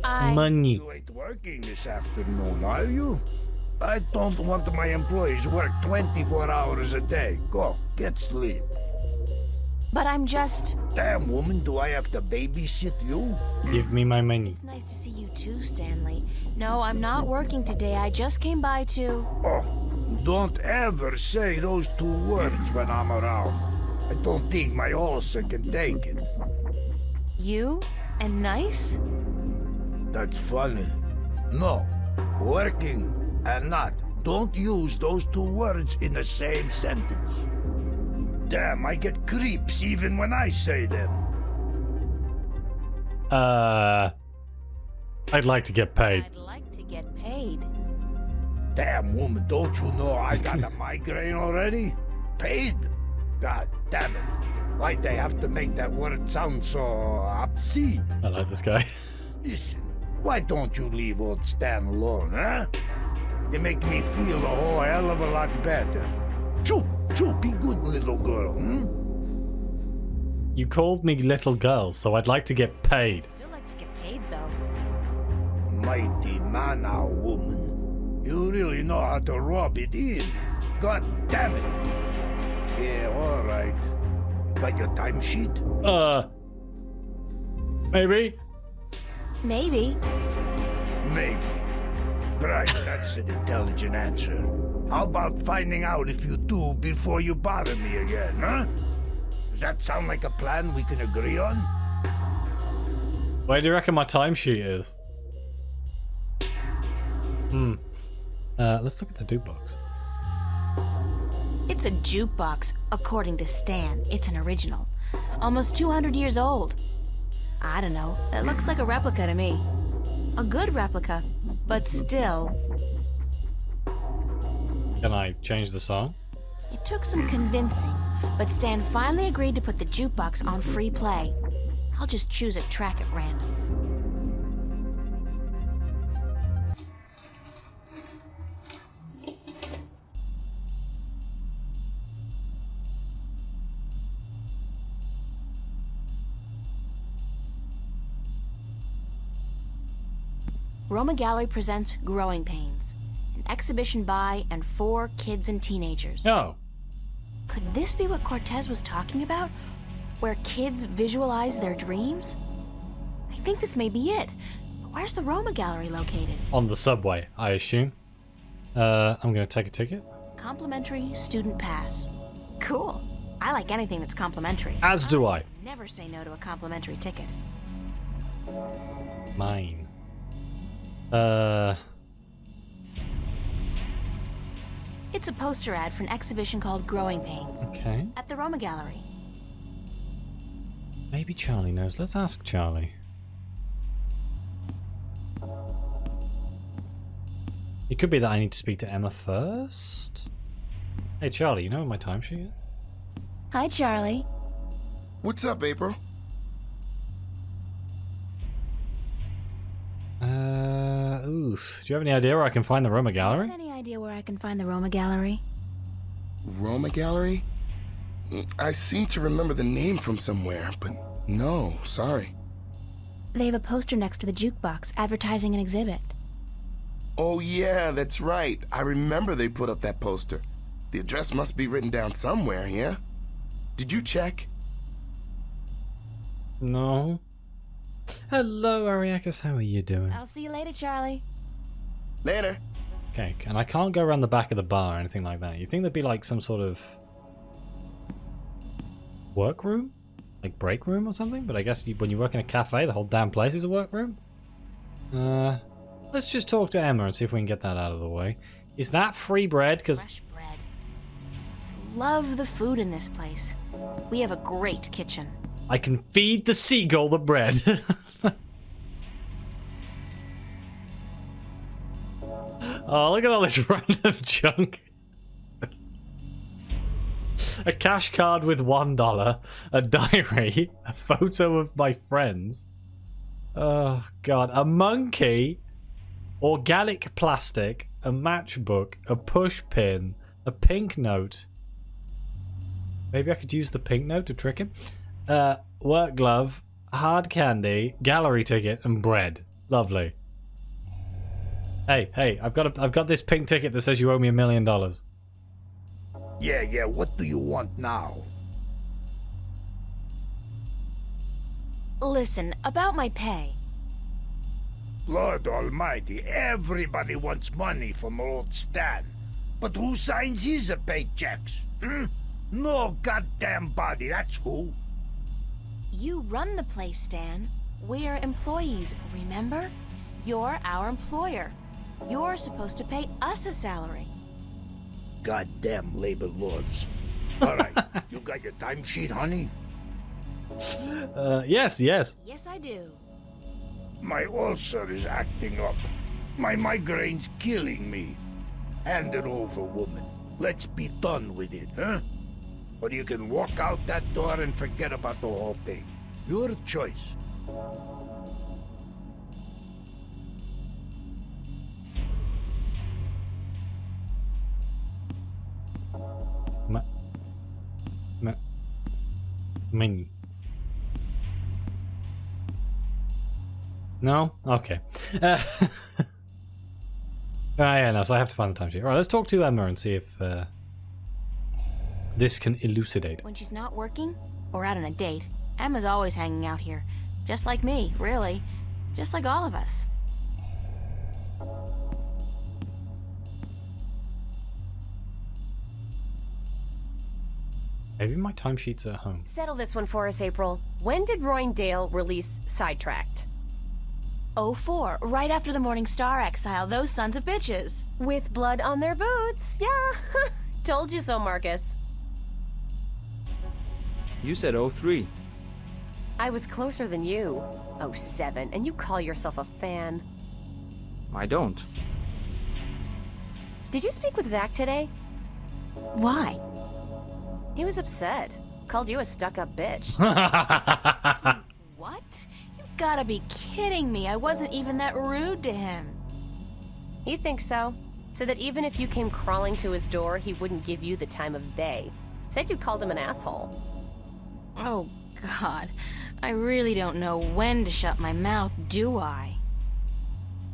Money. You ain't working this afternoon, are you? I don't want my employees to work 24 hours a day. Go, get sleep. But I'm just... Damn, woman, do I have to babysit you? Give me my money. It's nice to see you too, Stanley. No, I'm not working today. I just came by to... Oh, don't ever say those 2 words when I'm around. I don't think my ulcer can take it. You? And nice? That's funny. No, working and not. Don't use those 2 words in the same sentence. Damn, I get creeps even when I say them. I'd like to get paid. I'd like to get paid. Damn, woman, don't you know I got a migraine already? Paid? God damn it. Why'd they have to make that word sound so obscene? I like this guy. Listen, why don't you leave old Stan alone, huh? They make me feel a whole hell of a lot better. Choo, be good little girl, hmm? You called me little girl, so I'd like to get paid. I'd still like to get paid, though. Mighty man, now, woman. You really know how to rub it in. God damn it. Yeah, all right. You got your timesheet? Maybe? Maybe. Maybe. Right, that's an intelligent answer. How about finding out if you do before you bother me again, huh? Does that sound like a plan we can agree on? Where do you reckon my timesheet is? Let's look at the 2 bucks. It's a jukebox, according to Stan. It's an original. Almost 200 years old. I don't know. It looks like a replica to me. A good replica, but still. Can I change the song? It took some convincing, but Stan finally agreed to put the jukebox on free play. I'll just choose a track at random. Roma Gallery presents Growing Pains, an exhibition by and for kids and teenagers. Oh. Could this be what Cortez was talking about? Where kids visualize their dreams? I think this may be it. But where's the Roma Gallery located? On the subway, I assume. I'm gonna take a ticket. Complimentary student pass. Cool. I like anything that's complimentary. As do I. Never say no to a complimentary ticket. Mine. It's a poster ad for an exhibition called Growing Pains. Okay. At the Roma Gallery. Maybe Charlie knows. Let's ask Charlie. It could be that I need to speak to Emma first. Hey Charlie, you know my timesheet? Hi, Charlie. What's up, April? Do you have any idea where I can find the Roma Gallery? Any idea where I can find the Roma Gallery? Roma Gallery? I seem to remember the name from somewhere, but no, sorry. They have a poster next to the jukebox advertising an exhibit. Oh yeah, that's right. I remember they put up that poster. The address must be written down somewhere, yeah? Did you check? No. Hello, Ariakis. How are you doing? I'll see you later, Charlie. Later. Okay, and I can't go around the back of the bar or anything like that. You think there'd be like some sort of workroom? Like break room or something? But I guess when you work in a cafe, the whole damn place is a workroom? Let's just talk to Emma and see if we can get that out of the way. Is that free bread? Because fresh bread. Love the food in this place. We have a great kitchen. I can feed the seagull the bread. Oh, look at all this random junk. A cash card with $1, a diary, a photo of my friends. Oh, God. A monkey, organic plastic, a matchbook, a push pin, a pink note. Maybe I could use the pink note to trick him. Work glove, hard candy, gallery ticket, and bread. Lovely. Hey, I've got this pink ticket that says you owe me $1 million. Yeah, what do you want now? Listen, about my pay. Lord almighty, everybody wants money from old Stan. But who signs his paychecks? No goddamn body, that's who. You run the place, Stan. We're employees, remember? You're our employer. You're supposed to pay us a salary. Goddamn labor laws. Alright, you got your timesheet, honey? Yes. Yes, I do. My ulcer is acting up. My migraine's killing me. Hand it over, woman. Let's be done with it, huh? Or you can walk out that door and forget about the whole thing. Your choice. Menu. No? Okay. Yeah, no, so I have to find the timesheet. Alright, let's talk to Emma and see if this can elucidate. When she's not working, or out on a date, Emma's always hanging out here. Just like me, really. Just like all of us. Maybe my timesheet's at home. Settle this one for us, April. When did Roindale release Sidetracked? 04, right after the Morning Star exile, those sons of bitches. With blood on their boots, yeah. Told you so, Marcus. You said 03. I was closer than you. 07, and you call yourself a fan. I don't. Did you speak with Zach today? Why? He was upset. Called you a stuck-up bitch. What? You gotta be kidding me. I wasn't even that rude to him. He thinks so. So that even if you came crawling to his door, he wouldn't give you the time of day. Said you called him an asshole. Oh, God. I really don't know when to shut my mouth, do I?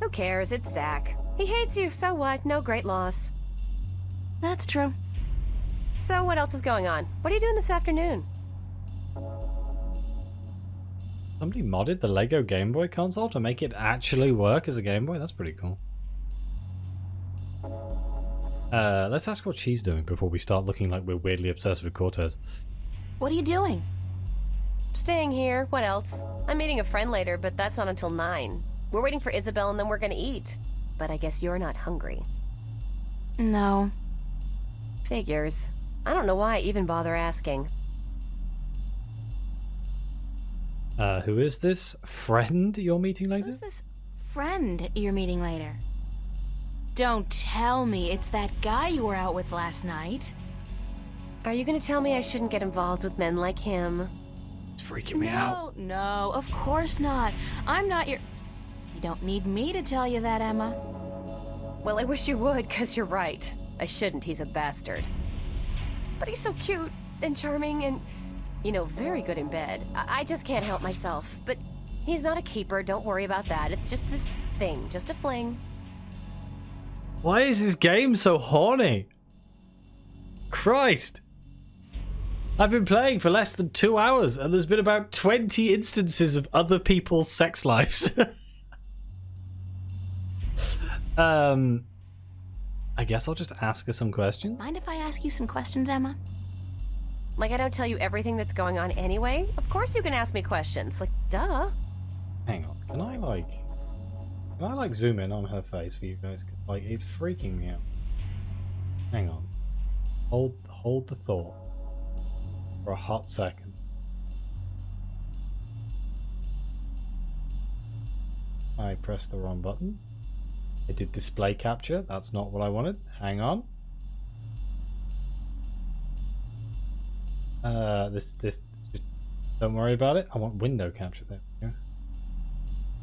Who cares? It's Zach. He hates you, so what? No great loss. That's true. So what else is going on? What are you doing this afternoon? Somebody modded the Lego Game Boy console to make it actually work as a Game Boy? That's pretty cool. Let's ask what she's doing before we start looking like we're weirdly obsessed with Cortez. What are you doing? Staying here. What else? I'm meeting a friend later, but that's not until 9. We're waiting for Isabel and then we're gonna eat. But I guess you're not hungry. No. Figures. I don't know why I even bother asking. Who is this friend you're meeting later? Who's this friend you're meeting later? Don't tell me it's that guy you were out with last night. Are you gonna tell me I shouldn't get involved with men like him? It's freaking me out. No, of course not. I'm not your... You don't need me to tell you that, Emma. Well, I wish you would, 'cause you're right. I shouldn't, he's a bastard. But he's so cute and charming and, you know, very good in bed. I just can't help myself. But he's not a keeper, don't worry about that. It's just this thing, just a fling. Why is this game so horny? Christ. I've been playing for less than 2 hours and there's been about 20 instances of other people's sex lives. I guess I'll just ask her some questions. Mind if I ask you some questions, Emma? Like I don't tell you everything that's going on anyway? Of course you can ask me questions. Like, duh. Hang on, can I zoom in on her face for you guys? Like, it's freaking me out. Hang on. Hold the thought for a hot second. I pressed the wrong button. It did display capture. That's not what I wanted. Hang on. This just don't worry about it. I want window capture there. Yeah.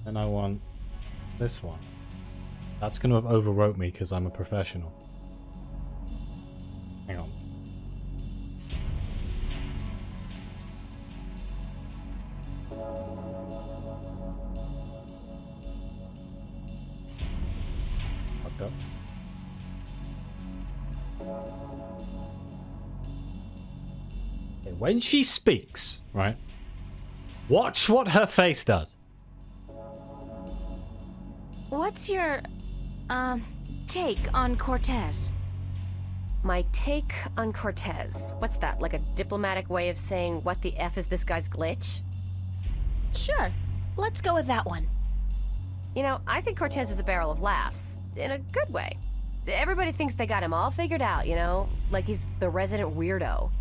And I want this one. That's going to have overwrote me because I'm a professional. Hang on. Fucked up. Okay, when she speaks, right? Watch what her face does. What's your, take on Cortez? My take on Cortez. What's that, like a diplomatic way of saying what the F is this guy's glitch? Sure. Let's go with that one. You know, I think Cortez is a barrel of laughs. In a good way. Everybody thinks they got him all figured out, you know? Like he's the resident weirdo.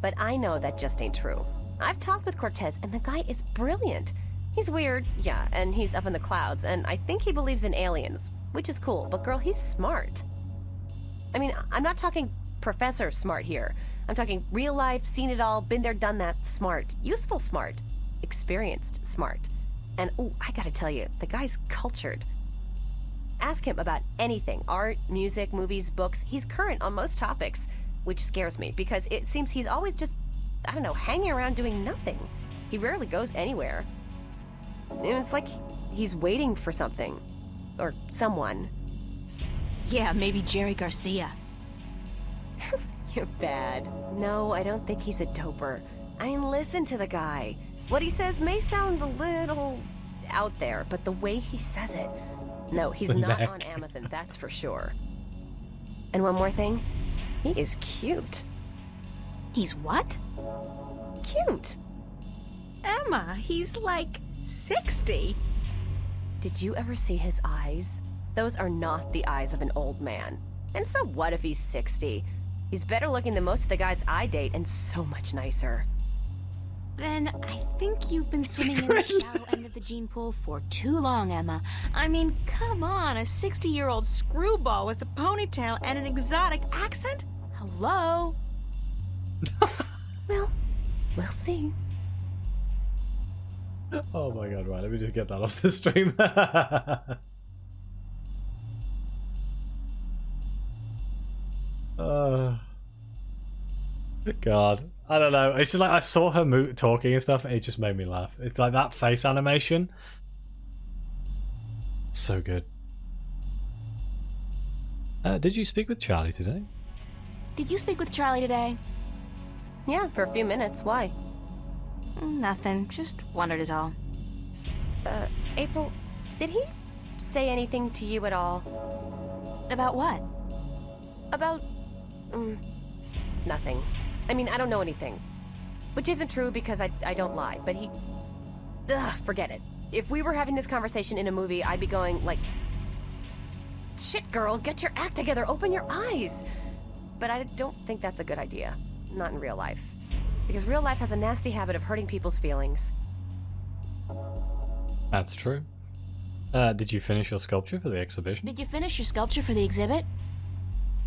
But I know that just ain't true. I've talked with Cortez, and the guy is brilliant. He's weird, yeah, and he's up in the clouds, and I think he believes in aliens, which is cool, but girl, he's smart. I mean, I'm not talking professor smart here. I'm talking real life, seen it all, been there, done that, smart. Useful smart. Experienced smart. And, ooh, I gotta tell you, the guy's cultured. Ask him about anything, art, music, movies, books. He's current on most topics, which scares me, because it seems he's always just, I don't know, hanging around doing nothing. He rarely goes anywhere. It's like he's waiting for something. Or someone. Yeah, maybe Jerry Garcia. You're bad. No, I don't think he's a doper. I mean, listen to the guy. What he says may sound a little out there, but the way he says it... No, he's not on Amethyst, that's for sure. And one more thing. He is cute. He's what? Cute. Emma, he's like 60. Did you ever see his eyes? Those are not the eyes of an old man. And so what if he's 60? He's better looking than most of the guys I date, and so much nicer. Then I think you've been swimming in the shallow end of the gene pool for too long, Emma. I mean, come on, a 60-year-old screwball with a ponytail and an exotic accent? Hello? Well, we'll see. Oh my god, right, let me just get that off the stream. God, I don't know. It's just like I saw her talking and stuff. It just made me laugh. It's like that face animation. So good. Did you speak with Charlie today? Did you speak with Charlie today? Yeah, for a few minutes. Why? Nothing. Just wondered is all. April, did he say anything to you at all? About what? About... nothing. I mean, I don't know anything. Which isn't true because I don't lie, but he... Ugh, forget it. If we were having this conversation in a movie, I'd be going, like... Shit, girl, get your act together, open your eyes! But I don't think that's a good idea. Not in real life. Because real life has a nasty habit of hurting people's feelings. That's true. Did you finish your sculpture for the exhibition? Did you finish your sculpture for the exhibit?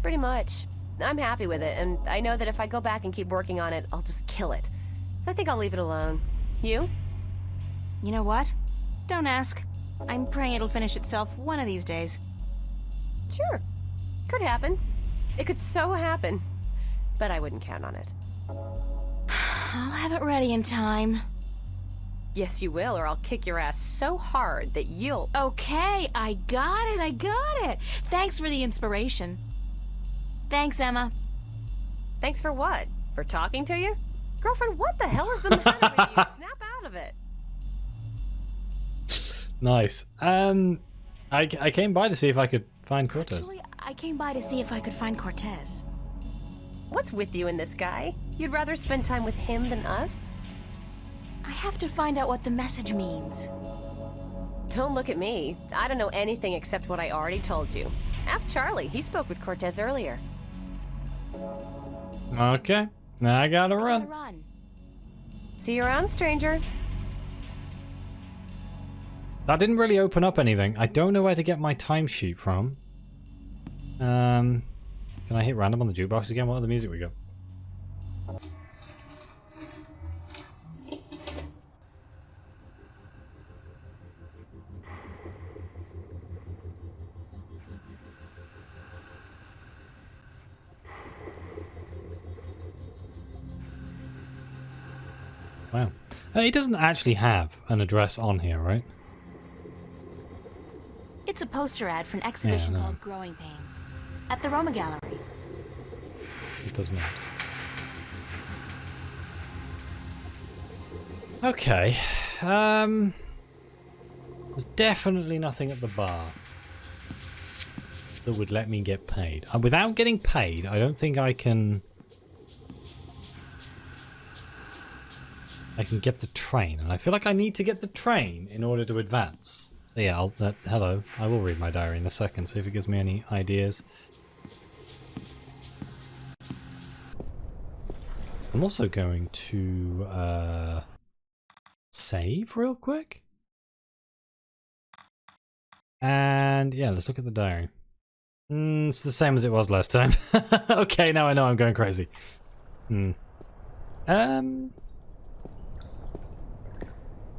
Pretty much. I'm happy with it, and I know that if I go back and keep working on it, I'll just kill it. So I think I'll leave it alone. You? You know what? Don't ask. I'm praying it'll finish itself one of these days. Sure. Could happen. It could so happen. But I wouldn't count on it. I'll have it ready in time. Yes, you will, or I'll kick your ass so hard that you'll... Okay, I got it. Thanks for the inspiration. Thanks, Emma. Thanks for what? For talking to you? Girlfriend, what the hell is the matter with you? Snap out of it. Nice. I came by to see if I could find Cortez. Actually, I came by to see if I could find Cortez. What's with you and this guy? You'd rather spend time with him than us? I have to find out what the message means. Don't look at me. I don't know anything except what I already told you. Ask Charlie. He spoke with Cortez earlier. Okay. Now I gotta run. See you around, stranger. That didn't really open up anything. I don't know where to get my timesheet from. Can I hit random on the jukebox again? What other music we got? Wow. It doesn't actually have an address on here, right? It's a poster ad for an exhibition Yeah, no. called Growing Pains at the Roma Gallery. It does not. Okay. There's definitely nothing at the bar that would let me get paid. Without getting paid, I don't think I can get the train, and I feel like I need to get the train in order to advance. So yeah, hello. I will read my diary in a second, see if it gives me any ideas. I'm also going to save real quick. And yeah, let's look at the diary. It's the same as it was last time. Okay, now I know I'm going crazy.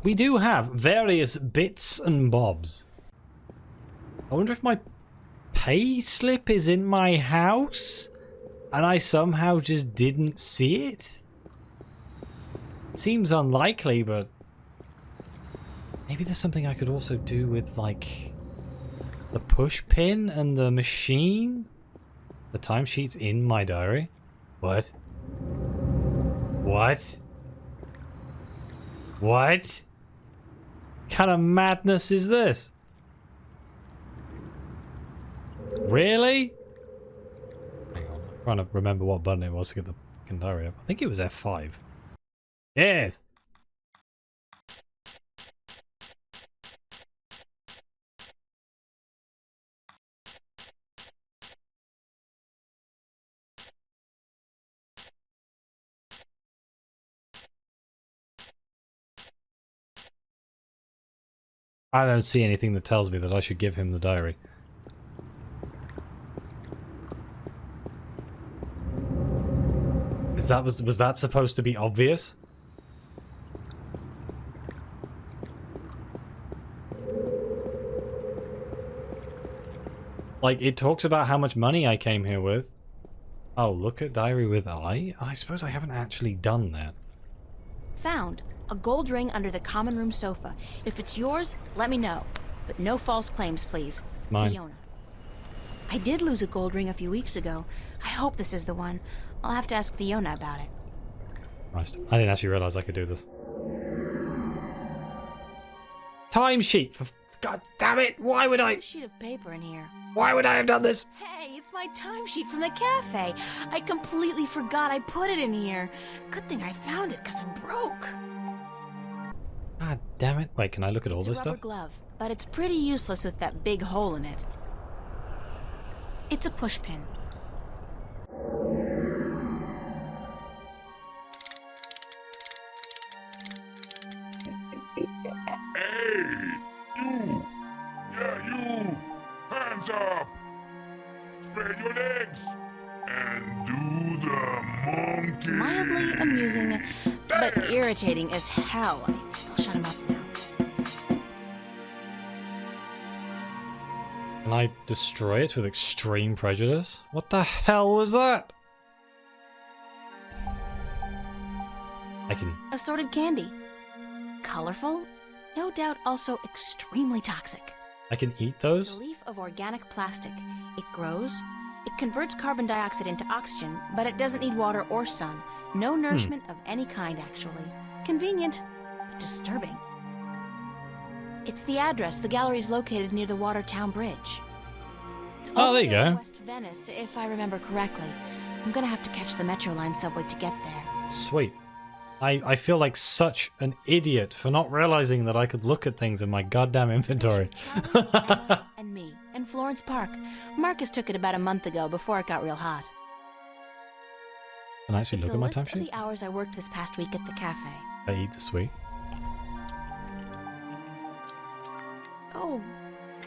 We do have various bits and bobs. I wonder if my pay slip is in my house and I somehow just didn't see it. Seems unlikely, but maybe there's something I could also do with, like, the push pin and the machine. The timesheet's in my diary. What? What? What kind of madness is this? Really? Hang on, I'm trying to remember what button it was to get the fucking diary up. I think it was F5. Yes! I don't see anything that tells me that I should give him the diary. Was that supposed to be obvious? Like, it talks about how much money I came here with. Oh, look at diary with I suppose I haven't actually done that. Found a gold ring under the common room sofa. If it's yours, let me know. But no false claims, please. Mine. Fiona. I did lose a gold ring a few weeks ago. I hope this is the one. I'll have to ask Fiona about it. Christ, I didn't actually realize I could do this. Timesheet for... God damn it! Why would I... A sheet of paper in here. Why would I have done this? Hey, it's my timesheet from the cafe. I completely forgot I put it in here. Good thing I found it, because I'm broke. God damn it. Wait, can I look at all this It's a rubber stuff? glove, but it's pretty useless with that big hole in it. It's a push pin. Hey! You! Yeah, you! Hands up! Spread your legs! And do the monkey! Mildly amusing, but irritating as hell. I'll shut him up now. Can I destroy it with extreme prejudice? What the hell was that? I can... Assorted candy. Colorful, no doubt also extremely toxic. I can eat It's those? a leaf of organic plastic. It grows. It converts carbon dioxide into oxygen, but it doesn't need water or sun. No nourishment of any kind, actually. Convenient, but disturbing. It's the address. The gallery is located near the Watertown Bridge. It's Oh, there you over in go. West Venice, if I remember correctly. I'm gonna have to catch the Metro Line subway to get there. Sweet. I feel like such an idiot for not realizing that I could look at things in my goddamn inventory. Charlie, Emma, and me, and Florence Park. Marcus took it about a month ago before it got real hot. Can I actually It's look a at my list of timesheet? the hours I worked this past week at the cafe. I eat the sweet. Oh,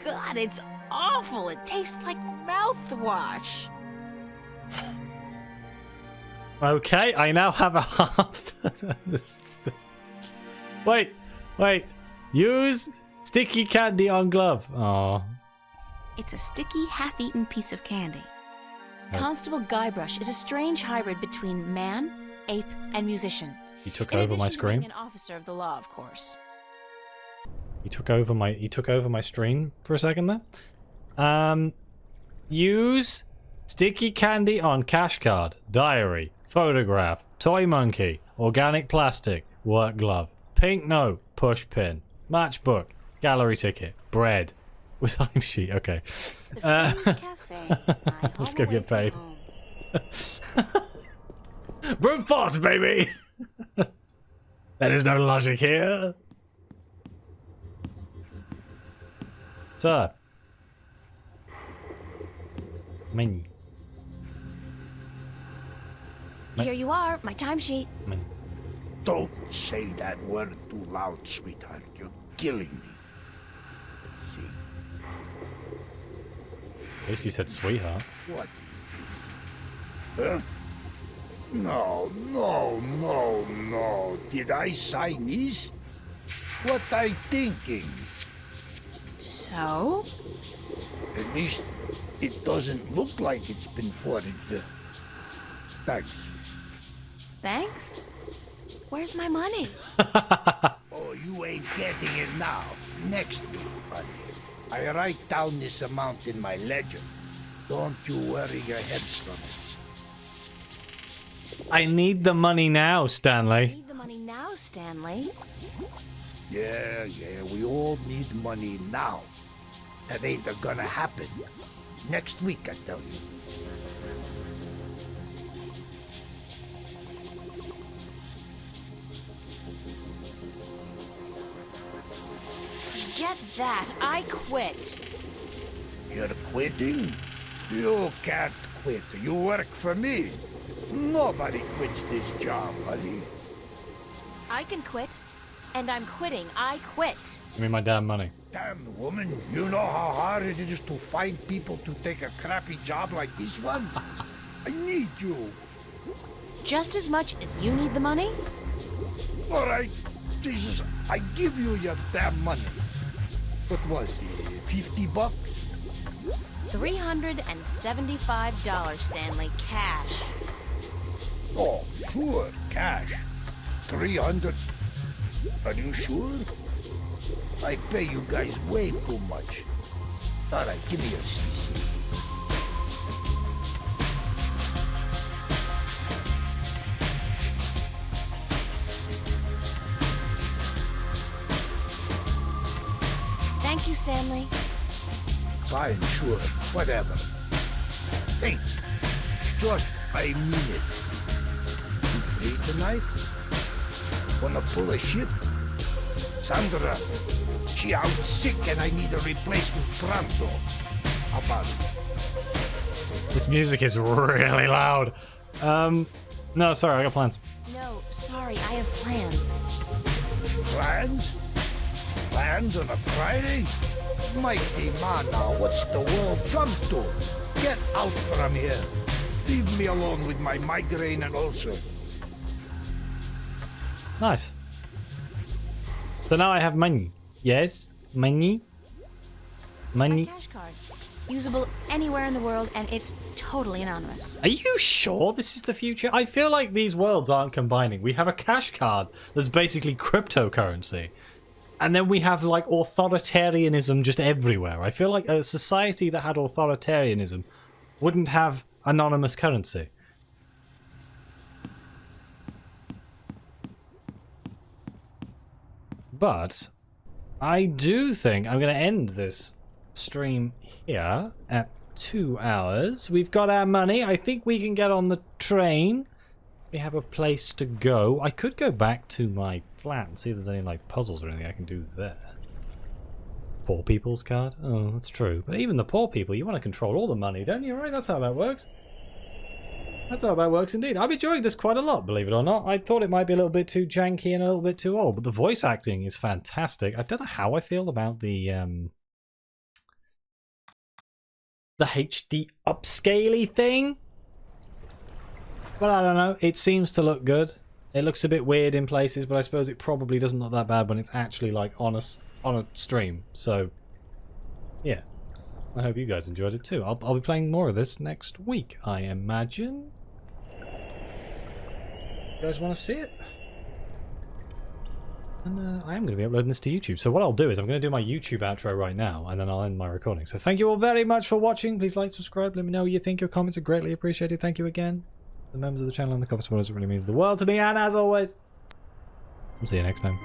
God, it's awful. It tastes like mouthwash. Okay, I now have a half. Wait. Use sticky candy on glove. Oh. It's a sticky, half-eaten piece of candy. Oh. Constable Guybrush is a strange hybrid between man, ape, and musician. He took In over my addition to being screen. an officer of the law, of course. He took over my stream for a second there. Use sticky candy on cash card, diary, photograph, toy monkey, organic plastic, work glove, pink note, push pin, matchbook, gallery ticket, bread. Was timesheet, okay. The famous cafe. My Let's home go away get from paid. home. Brute force, baby! There is no logic here. Sir. Menu. Here you are, my timesheet. Menu. Don't say that word too loud, sweetheart. You're killing me. Let's see. At least he said sweetheart. What? Huh? No. Did I sign this? What I thinking? So? At least it doesn't look like it's been forwarded. Thanks. Thanks? Where's my money? Oh, you ain't getting it now. Next week, buddy. I write down this amount in my ledger. Don't you worry your head from it. I need the money now, I Stanley. need the money now, Stanley. Yeah, we all need money now. That ain't gonna happen. Next week, I tell you. Forget that. I quit. You're quitting? You can't quit. You work for me. Nobody quits this job, buddy. I can quit. And I'm quitting. I quit. Give me my damn money. Damn, woman, you know how hard it is to find people to take a crappy job like this one? I need you. Just as much as you need the money? All right, Jesus, I give you your damn money. What was it, $50? $375, Stanley, cash. Oh, sure, cash. 300. Are you sure? I pay you guys way too much. All right, give me your CC. Thank you, Stanley. Fine, sure, whatever. Hey, just, I mean it. You free tonight? Wanna pull a shift? Sandra, she out sick and I need a replacement pronto. How about it? This music is really loud. No, sorry, I got plans. No, sorry, I have plans. Plans? Plans on a Friday? Mighty man now, what's the world come to? Get out from here. Leave me alone with my migraine and ulcer. Nice. So now I have money. Yes? Money? Money? My cash card. Usable anywhere in the world, and it's totally anonymous. Are you sure this is the future? I feel like these worlds aren't combining. We have a cash card that's basically cryptocurrency. And then we have like authoritarianism just everywhere. I feel like a society that had authoritarianism wouldn't have anonymous currency. But I do think I'm going to end this stream here at 2 hours. We've got our money. I think we can get on the train. We have a place to go. I could go back to my flat and see if there's any like puzzles or anything I can do there. Poor people's card? Oh, that's true. But even the poor people, you want to control all the money, don't you? Right? That's how that works. That's how that works indeed. I'm enjoying this quite a lot, believe it or not. I thought it might be a little bit too janky and a little bit too old, but the voice acting is fantastic. I don't know how I feel about the HD upscaly thing. But I don't know. It seems to look good. It looks a bit weird in places, but I suppose it probably doesn't look that bad when it's actually like on a stream. So, yeah. I hope you guys enjoyed it too. I'll be playing more of this next week, I imagine. You guys want to see it? And I am going to be uploading this to YouTube. So what I'll do is I'm going to do my YouTube outro right now, and then I'll end my recording. So thank you all very much for watching. Please like, subscribe, let me know what you think. Your comments are greatly appreciated. Thank you again. The members of the channel and the comments, it really means the world to me. And as always, I'll see you next time.